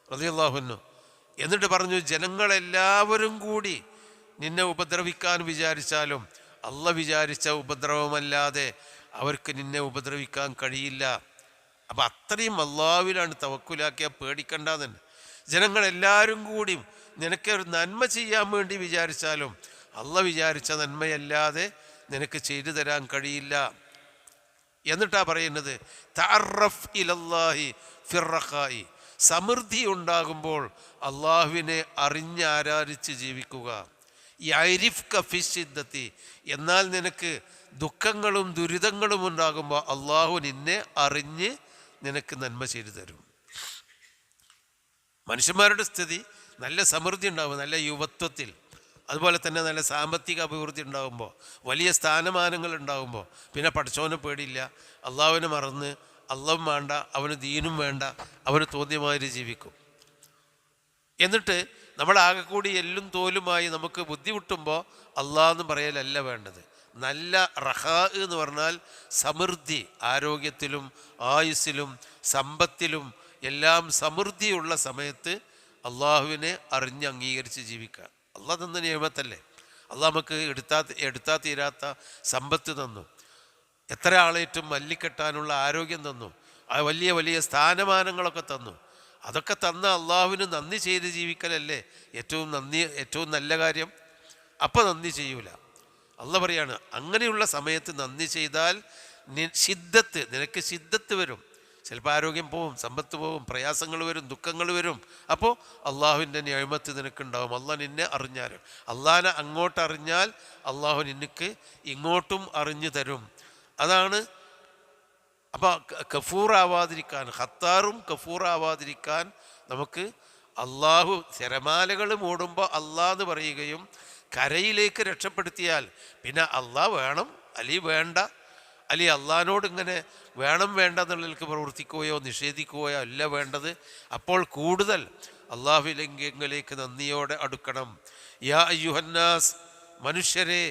റളിയല്ലാഹു അൻഹു. എന്നിട്ട് പറഞ്ഞു, ജനങ്ങളെല്ലാവരും കൂടി നിന്നെ ഉപദ്രവിക്കാൻ വിചാരിച്ചാലും അള്ളാഹ് വിചാരിച്ച ഉപദ്രവമല്ലാതെ അവർക്ക് നിന്നെ ഉപദ്രവിക്കാൻ കഴിയില്ല. അപ്പം അത്രയും അള്ളാഹുവിലാണ് തവക്കുലാക്കിയാൽ പേടിക്കണ്ടെന്ന് തന്നെ. ജനങ്ങളെല്ലാവരും കൂടി നിനക്ക് ഒരു നന്മ ചെയ്യാൻ വേണ്ടി വിചാരിച്ചാലും അള്ളാഹ് വിചാരിച്ച നന്മയല്ലാതെ നിനക്ക് ചെയ്തു തരാൻ കഴിയില്ല. എന്നിട്ടാ പറയുന്നത് തഅറഫ് ഇലല്ലാഹി ഫിർറഖായി, സമൃദ്ധി ഉണ്ടാകുമ്പോൾ അള്ളാഹുവിനെ ആരാധിച്ച് ജീവിക്കുക. യഅരിഫ്ക ഫിശ്ശിദ്ദതി, എന്നാൽ നിനക്ക് ദുഃഖങ്ങളും ദുരിതങ്ങളും ഉണ്ടാകുമ്പോൾ അള്ളാഹു നിന്നെ അറിഞ്ഞ് നിനക്ക് നന്മ ചെയ്തു തരും. മനുഷ്യന്മാരുടെ സ്ഥിതി നല്ല സമൃദ്ധി ഉണ്ടാകും, നല്ല യുവത്വത്തിൽ, അതുപോലെ തന്നെ നല്ല സാമ്പത്തിക അഭിവൃദ്ധി ഉണ്ടാകുമ്പോൾ, വലിയ സ്ഥാനമാനങ്ങൾ ഉണ്ടാകുമ്പോൾ പിന്നെ പഠിച്ചവനെ പേടിയില്ല, അള്ളാഹുവിനെ മറന്ന് അള്ളാഹും വേണ്ട, അവന് ദീനും വേണ്ട, അവന് തോന്നിയമാതിരി ജീവിക്കും. എന്നിട്ട് നമ്മളാകെ കൂടി എല്ലും തോലുമായി നമുക്ക് ബുദ്ധിമുട്ടുമ്പോൾ അള്ളാഹ് എന്ന് പറയലല്ല വേണ്ടത്. നല്ല റഹാ എന്ന് പറഞ്ഞാൽ സമൃദ്ധി, ആരോഗ്യത്തിലും ആയുസ്സിലും സമ്പത്തിലും എല്ലാം സമൃദ്ധിയുള്ള സമയത്ത് അള്ളാഹുവിനെ അറിഞ്ഞ് അംഗീകരിച്ച് ജീവിക്കുക. അള്ളാഹ് തന്ന നിയമത്തല്ലേ. അള്ളാഹ് നമുക്ക് എടുത്താൽ തീരാത്ത സമ്പത്ത് തന്നു, എത്ര ആളേറ്റും മല്ലിക്കെട്ടാനുള്ള ആരോഗ്യം തന്നു, ആ വലിയ വലിയ സ്ഥാനമാനങ്ങളൊക്കെ തന്നു. അതൊക്കെ തന്ന അള്ളാഹുവിന് നന്ദി ചെയ്ത് ജീവിക്കലല്ലേ ഏറ്റവും നല്ല കാര്യം. അപ്പം നന്ദി ചെയ്യൂല. അള്ളാഹ് പറയാണ് അങ്ങനെയുള്ള സമയത്ത് നന്ദി ചെയ്താൽ നിനക്ക് ശിദ്ദത്ത് വരും. ചിലപ്പോൾ ആരോഗ്യം പോവും, സമ്പത്ത് പോവും, പ്രയാസങ്ങൾ വരും, ദുഃഖങ്ങൾ വരും. അപ്പോൾ അള്ളാഹുവിൻ്റെ നിഅമത്ത് നിനക്കുണ്ടാവും. അള്ളാഹ് നിന്നെ അറിഞ്ഞാലും, അള്ളാഹിനെ അങ്ങോട്ട് അറിഞ്ഞാൽ അള്ളാഹു നിനക്ക് ഇങ്ങോട്ടും അറിഞ്ഞു തരും. അതാണ്. അപ്പോൾ കഫൂറാവാതിരിക്കാൻ, ഖത്താറും കഫൂറാവാതിരിക്കാൻ നമുക്ക് അള്ളാഹു തിരമാലകൾ മൂടുമ്പോൾ അള്ളാഹ് എന്ന് പറയുകയും കരയിലേക്ക് രക്ഷപ്പെടുത്തിയാൽ പിന്നെ അള്ളാഹ് വേണം അല്ലെങ്കിൽ വേണ്ട, അല്ലെങ്കിൽ അള്ളാഹിനോട് ഇങ്ങനെ വേണം വേണ്ട എന്നുള്ളതിലേക്ക് പ്രവർത്തിക്കുകയോ നിഷേധിക്കുകയോ അല്ല വേണ്ടത്. അപ്പോൾ കൂടുതൽ അള്ളാഹുവിലേക്ക് നന്ദിയോടെ അടുക്കണം. യാ അയ്യുഹന്നാസ്, മനുഷ്യരെ,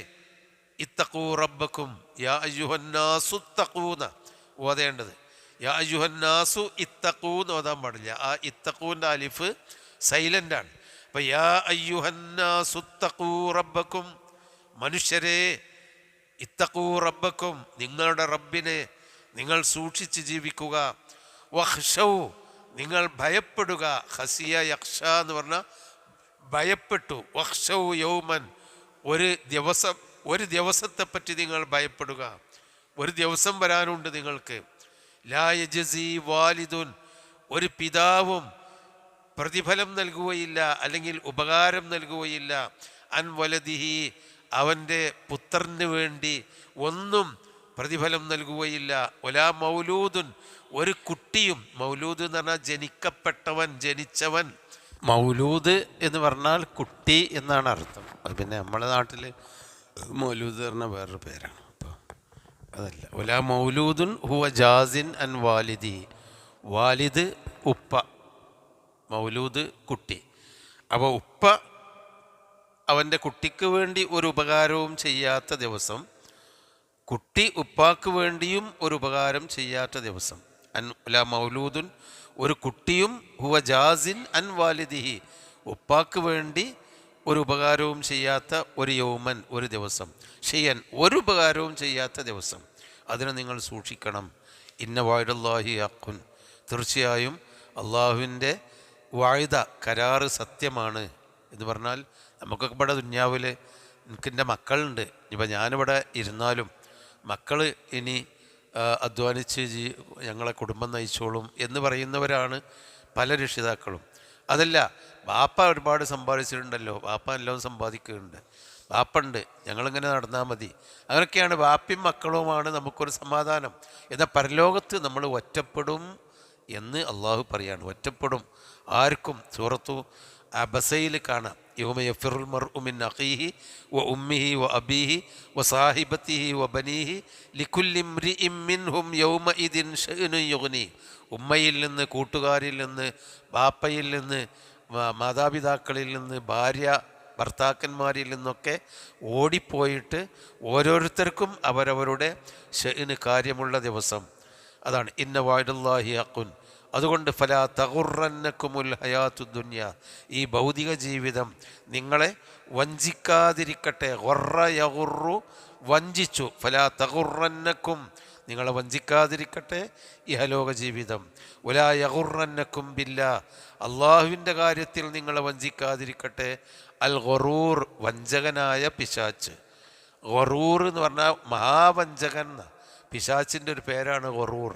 ഇത്തഖൂ റബ്ബക്കും, യാ അയ്യുഹന്നാസു ഇത്തഖൂന ഓതേണ്ടത്. യാ അയ്യുഹന്നാസു ഇത്തഖൂന്ന് ഓതാൻ പാടില്ല. ആ ഇത്തഖൂൻ്റെ അലിഫ് സൈലൻ്റാണ്. അപ്പം യാ അയ്യുഹന്നാസു ഇത്തഖൂ റബ്ബക്കും, മനുഷ്യരെ, ഇത്തഖൂ റബ്ബക്കും, നിങ്ങളുടെ റബ്ബിനെ നിങ്ങൾ സൂക്ഷിച്ച് ജീവിക്കുക. വഖ്ശൗ, നിങ്ങൾ ഭയപ്പെടുക. ഖസിയ യഖ്ഷ എന്ന് പറഞ്ഞാൽ ഭയപ്പെട്ടു. വഖ്ശൗ യൗമൻ, ഒരു ദിവസത്തെപ്പറ്റി നിങ്ങൾ ഭയപ്പെടുക. ഒരു ദിവസം വരാനുണ്ട് നിങ്ങൾക്ക്. ലാ യജ്സി വാലിദുൻ, ഒരു പിതാവും പ്രതിഫലം നൽകുകയില്ല അല്ലെങ്കിൽ ഉപകാരം നൽകുകയില്ല. അൻ വലദിഹി, അവൻ്റെ പുത്രന് വേണ്ടി ഒന്നും പ്രതിഫലം നൽകുകയില്ല. ഒലാ മൗലൂദുൻ, ഒരു കുട്ടിയും, മൗലൂദ് എന്ന് പറഞ്ഞാൽ ജനിക്കപ്പെട്ടവൻ, ജനിച്ചവൻ. മൗലൂദ് എന്ന് പറഞ്ഞാൽ കുട്ടി എന്നാണ് അർത്ഥം. അത് പിന്നെ നമ്മുടെ നാട്ടിൽ മൗലൂദ് പറഞ്ഞ വേറൊരു പേരാണ്. അപ്പോൾ അതല്ല. ഒലാ മൗലൂദുൻ ഹുവ ജാസിൻ അൻ വാലിദി, വാലിദ് ഉപ്പ, മൗലൂദ് കുട്ടി. അപ്പോൾ ഉപ്പ അവൻ്റെ കുട്ടിക്ക് വേണ്ടി ഒരു ഉപകാരവും ചെയ്യാത്ത ദിവസം, കുട്ടി ഉപ്പാക്ക് വേണ്ടിയും ഒരു ഉപകാരം ചെയ്യാത്ത ദിവസം. അല്ല മൗലൂദുൻ, ഒരു കുട്ടിയും ഹുവ ജാസിൻ അൻ വാലിദിഹി, ഉപ്പാക്ക് വേണ്ടി ഒരു ഉപകാരവും ചെയ്യാത്ത ഒരു യൗമൻ, ഒരു ദിവസം. ഷെയ്യൻ, ഒരു ഉപകാരവും ചെയ്യാത്ത ദിവസം. അതിനെ നിങ്ങൾ സൂക്ഷിക്കണം. ഇന്ന വായിദല്ലാഹി ഹഖുൻ, തീർച്ചയായും അള്ളാഹുവിൻ്റെ വായിദ, കരാറ് സത്യമാണ് എന്ന് പറഞ്ഞാൽ നമുക്കൊക്കെ ഇവിടെ ദുന്യാവിൽ എനിക്കെൻ്റെ മക്കളുണ്ട്. ഇപ്പം ഞാനിവിടെ ഇരുന്നാലും മക്കൾ ഇനി അധ്വാനിച്ച് ഞങ്ങളെ കുടുംബം നയിച്ചോളും എന്ന് പറയുന്നവരാണ് പല രക്ഷിതാക്കളും. അതല്ല, ബാപ്പ ഒരുപാട് സമ്പാദിച്ചിട്ടുണ്ടല്ലോ, ബാപ്പ എല്ലാം സമ്പാദിക്കുന്നുണ്ട്, ബാപ്പുണ്ട്, ഞങ്ങളിങ്ങനെ നടന്നാൽ മതി. അങ്ങനെയൊക്കെയാണ് ബാപ്പയും മക്കളുമാണ് നമുക്കൊരു സമാധാനം. എന്നാൽ പരലോകത്ത് നമ്മൾ ഒറ്റപ്പെടും എന്ന് അള്ളാഹു പറയാണ്. ഒറ്റപ്പെടും. ആർക്കും സൂറത്തു അബസയിൽ കാണാം. യൗമ യഫിറുൽ മർഉ മിൻ അഖീഹി വ ഉമ്മിഹി വ അബീഹി വ സാഹിബത്തിഹി വ ബനീഹി ലികുല്ലി ഇംറിഇൻ മിൻഹും യൗമഇദിൻ ശഅ്നുൻ യുഗ്നി. ഉമ്മയിൽ നിന്ന്, കൂട്ടുകാരിൽ നിന്ന്, ബാപ്പയിൽ നിന്ന്, മാതാപിതാക്കളിൽ നിന്ന്, ഭാര്യ ഭർത്താക്കന്മാരിൽ നിന്നൊക്കെ ഓടിപ്പോയിട്ട് ഓരോരുത്തർക്കും അവരവരുടെ ശഅ്ന് കാര്യമുള്ള ദിവസം. അതാണ് ഇന്ന വഅദല്ലാഹി ഹഖുൻ. അതുകൊണ്ട് ഫലാ തഗുറന്നക്കുമുൽ ഹയാത്തു ദുനിയ, ഈ ഭൗതിക ജീവിതം നിങ്ങളെ വഞ്ചിക്കാതിരിക്കട്ടെ. ഗുറ യഗുറു, വഞ്ചിച്ചു. ഫലാ തഗുറന്നക്കും, നിങ്ങളെ വഞ്ചിക്കാതിരിക്കട്ടെ ഇഹലോക ജീവിതം. വലാ യഗുറന്നക്കും ബില്ലാ, അള്ളാഹുവിൻ്റെ കാര്യത്തിൽ നിങ്ങളെ വഞ്ചിക്കാതിരിക്കട്ടെ. അൽ ഗറൂർ, വഞ്ചകനായ പിശാച്ച്. ഗറൂർ എന്ന് പറഞ്ഞാൽ മഹാവഞ്ചകൻ, പിശാച്ചിൻ്റെ ഒരു പേരാണ് ഗറൂർ.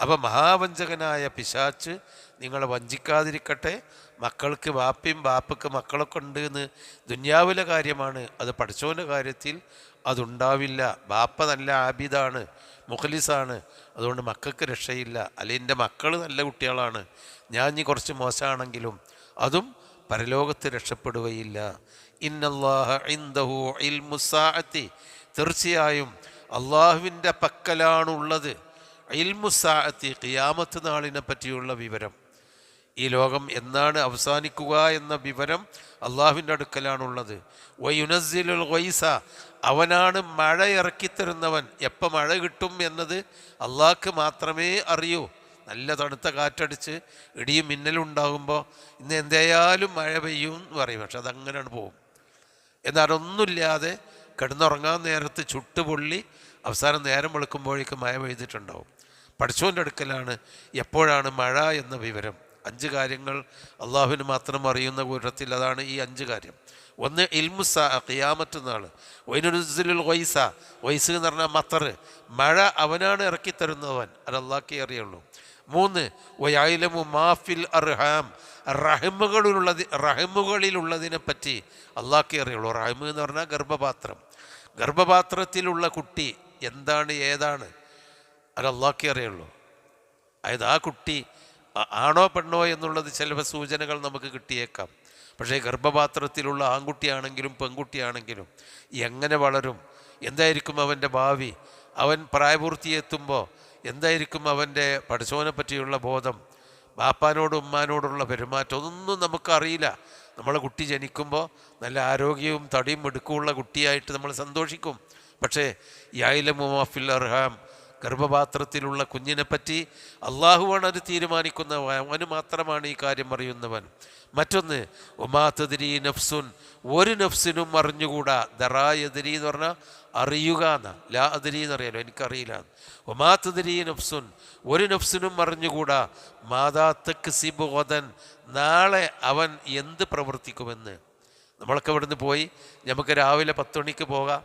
അപ്പം മഹാവഞ്ചകനായ പിശാച്ച് നിങ്ങളെ വഞ്ചിക്കാതിരിക്കട്ടെ. മക്കൾക്ക് ബാപ്പയും ബാപ്പയ്ക്ക് മക്കളൊക്കെ ഉണ്ട് എന്ന് ദുന്യാവിലെ കാര്യമാണ്. അത് പഠിച്ചവൻ്റെ കാര്യത്തിൽ അതുണ്ടാവില്ല. ബാപ്പ നല്ല ആബിദാണ്, മുഖലിസാണ്, അതുകൊണ്ട് മക്കൾക്ക് രക്ഷയില്ല. അല്ലെങ്കിൽ എൻ്റെ മക്കൾ നല്ല കുട്ടികളാണ്, ഞാൻ ഇനി കുറച്ച് മോശമാണെങ്കിലും അതും പരലോകത്ത് രക്ഷപ്പെടുകയില്ല. ഇന്നല്ലാഹ ഇൻദഹു ഇൽമുസ്സാഅത്തി, തീർച്ചയായും അള്ളാഹുവിൻ്റെ പക്കലാണുള്ളത് ഇൽമുസ്സാഅത്തി, ഖിയാമത്ത് നാളിനെ പറ്റിയുള്ള വിവരം. ഈ ലോകം എന്നാണ് അവസാനിക്കുക എന്ന വിവരം അള്ളാഹുവിൻ്റെ അടുക്കലാണുള്ളത്. വയുനസ്സിലുൽ ഗൈസ, അവനാണ് മഴ ഇറക്കിത്തരുന്നവൻ. എപ്പോൾ മഴ കിട്ടും എന്നത് അള്ളാഹ്ക്ക് മാത്രമേ അറിയൂ. നല്ല തണുത്ത കാറ്റടിച്ച് ഇടിയും മിന്നലും ഉണ്ടാകുമ്പോൾ ഇന്ന് എന്തായാലും മഴ പെയ്യും എന്ന് പറയും. പക്ഷെ അതങ്ങനെയാണ് പോകും. എന്നാൽ അതൊന്നുമില്ലാതെ കിടന്നുറങ്ങാൻ നേരത്ത് ചുട്ടുപൊള്ളി അവസാനം നേരം വെളുക്കുമ്പോഴേക്കും മഴ പെയ്തിട്ടുണ്ടാവും. പടച്ചോൻ്റെ അടുക്കലാണ് എപ്പോഴാണ് മഴ എന്ന വിവരം. 5 കാര്യങ്ങൾ അള്ളാഹുവിന് മാത്രം അറിയുന്ന കൂട്ടത്തിൽ അതാണ് ഈ 5 കാര്യം. ഒന്ന് ഇൽമുസ, ഖിയാമത്ത് നാൾ. വൈനുറുസിലുൽ ഗൈസ, ഗൈസ് എന്ന് പറഞ്ഞാൽ മത്തർ, മഴ അവനാണ് ഇറക്കിത്തരുന്നവൻ, അത് അള്ളാഹ്ക്കേ അറിയുള്ളൂ. 3 വയലമു മാഫിൽ അർഹാം, റഹമുകളിലുള്ളതിനെ പറ്റി അള്ളാഹ്ക്കേ അറിയുള്ളൂ. റഹമ് എന്ന് പറഞ്ഞാൽ ഗർഭപാത്രം. ഗർഭപാത്രത്തിലുള്ള കുട്ടി എന്താണ് ഏതാണ് അത് അള്ളാഹ്ക്കേ അറിയുള്ളൂ. അതായത് ആ കുട്ടി ആണോ പെണ്ണോ എന്നുള്ളത് ചില സൂചനകൾ നമുക്ക് കിട്ടിയേക്കാം. പക്ഷേ ഗർഭപാത്രത്തിലുള്ള ആൺകുട്ടിയാണെങ്കിലും പെൺകുട്ടിയാണെങ്കിലും എങ്ങനെ വളരും, എന്തായിരിക്കും അവൻ്റെ ഭാവി, അവൻ പ്രായപൂർത്തിയെത്തുമ്പോൾ എന്തായിരിക്കും അവൻ്റെ പടച്ചോനെ പറ്റിയുള്ള ബോധം, ബാപ്പാനോടും ഉമ്മാനോടുള്ള പെരുമാറ്റം, ഒന്നും നമുക്കറിയില്ല. നമ്മളെ കുട്ടി ജനിക്കുമ്പോൾ നല്ല ആരോഗ്യവും തടിയും മിടുക്കുമുള്ള കുട്ടിയായിട്ട് നമ്മൾ സന്തോഷിക്കും. പക്ഷേ യഅലമു മാ ഫിൽ അർഹാം, ഗർഭപാത്രത്തിലുള്ള കുഞ്ഞിനെപ്പറ്റി അള്ളാഹുവാണ് അത് തീരുമാനിക്കുന്നവൻ. അവന് മാത്രമാണ് ഈ കാര്യം അറിയുന്നവൻ. മറ്റൊന്ന് ഒമാ തദ്രി നഫ്സുൻ, ഒരു നഫ്സിനും അറിഞ്ഞുകൂടാ. ദറായദ്രി എന്ന് പറഞ്ഞാൽ അറിയുക എന്നാ, ലാ അദ്രി എന്നറിയാലോ, എനിക്കറിയില്ല. ഒമാ തദ്രി നഫ്സുൻ, ഒരു നഫ്സിനും അറിഞ്ഞുകൂടാ. മാതാ തക്സിബു ഗദൻ, നാളെ അവൻ എന്ത് പ്രവർത്തിക്കുമെന്ന്. നമ്മളൊക്കെ ഇവിടുന്ന് പോയി നമുക്ക് രാവിലെ 10 മണിക്ക് പോകാം,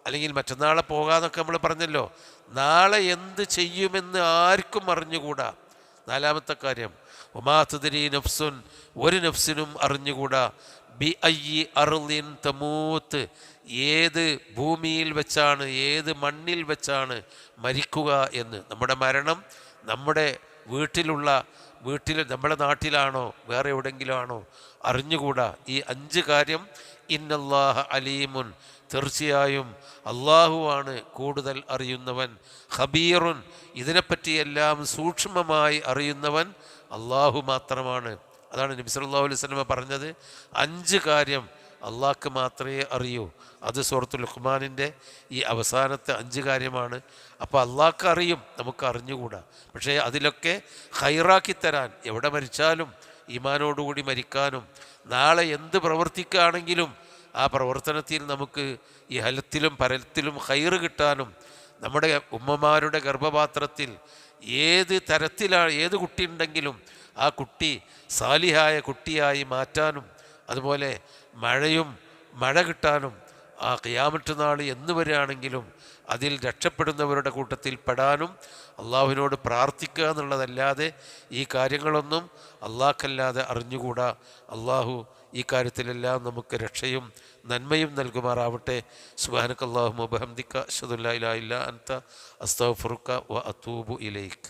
അല്ലെങ്കിൽ മറ്റന്നാളെ പോകാമെന്നൊക്കെ നമ്മൾ പറഞ്ഞല്ലോ. നാളെ എന്ത് ചെയ്യുമെന്ന് ആർക്കും അറിഞ്ഞുകൂടാ. 4-മത്തെ കാര്യം ഒമാ തദ്രി നഫ്സുൻ, ഒരു നഫ്സിനും അറിഞ്ഞുകൂടാ. ബി അയ്യി അർളിൻ തമൂത്ത്, ഏത് ഭൂമിയിൽ വെച്ചാണ്, ഏത് മണ്ണിൽ വെച്ചാണ് മരിക്കുക എന്ന്. നമ്മുടെ മരണം നമ്മുടെ വീട്ടിൽ നമ്മുടെ നാട്ടിലാണോ വേറെ എവിടെയെങ്കിലും ആണോ അറിഞ്ഞുകൂടാ. ഈ 5 കാര്യം ഇന്നല്ലാഹ അലീമുൻ, തീർച്ചയായും അള്ളാഹുവാണ് കൂടുതൽ അറിയുന്നവൻ. ഖബീറുൻ, ഇതിനെപ്പറ്റിയെല്ലാം സൂക്ഷ്മമായി അറിയുന്നവൻ അള്ളാഹു മാത്രമാണ്. അതാണ് നബി സല്ലല്ലാഹു അലൈഹി വസല്ലം പറഞ്ഞത്, 5 കാര്യം അള്ളാഹ്ക്ക് മാത്രമേ അറിയൂ. അത് സൂറത്തുൽ ലുഖ്മാനിൻ്റെ ഈ അവസാനത്തെ 5 കാര്യമാണ്. അപ്പോൾ അള്ളാഹ്ക്ക് അറിയും, നമുക്ക് അറിഞ്ഞുകൂടാ. പക്ഷേ അതിലൊക്കെ ഖൈറാക്കി തരാൻ, എവിടെ മരിച്ചാലും ഈമാനോടുകൂടി മരിക്കാനും, നാളെ എന്ത് പ്രവർത്തിക്കുകയാണെങ്കിലും ആ പ്രവർത്തനത്തിൽ നമുക്ക് ഈ ഹലത്തിലും പരത്തിലും ഖൈറ് കിട്ടാനും, നമ്മുടെ ഉമ്മമാരുടെ ഗർഭപാത്രത്തിൽ ഏത് തരത്തിലാണ് ഏത് കുട്ടി ഉണ്ടെങ്കിലും ആ കുട്ടി സാലിഹായ കുട്ടിയായി മാറ്റാനും, അതുപോലെ മഴ കിട്ടാനും, ആ ഖിയാമത്ത് നാൾ എന്ന് വരികയാണെങ്കിലും അതിൽ രക്ഷപ്പെടുന്നവരുടെ കൂട്ടത്തിൽ പെടാനും അള്ളാഹുവിനോട് പ്രാർത്ഥിക്കുക എന്നുള്ളതല്ലാതെ ഈ കാര്യങ്ങളൊന്നും അള്ളാഹ്ക്കല്ലാതെ അറിഞ്ഞുകൂടാ. അള്ളാഹു ഈ കാര്യത്തിലെല്ലാം നമുക്ക് രക്ഷയും നന്മയും നൽകുമാറാവട്ടെ. സുബ്ഹാനക അല്ലാഹുമ്മ വബിഹംദിക അശ്ഹദു അല്ലാ ഇലാഹ ഇല്ലാ അൻത അസ്തഗ്ഫിറുക വ അതൂബു ഇലൈക്.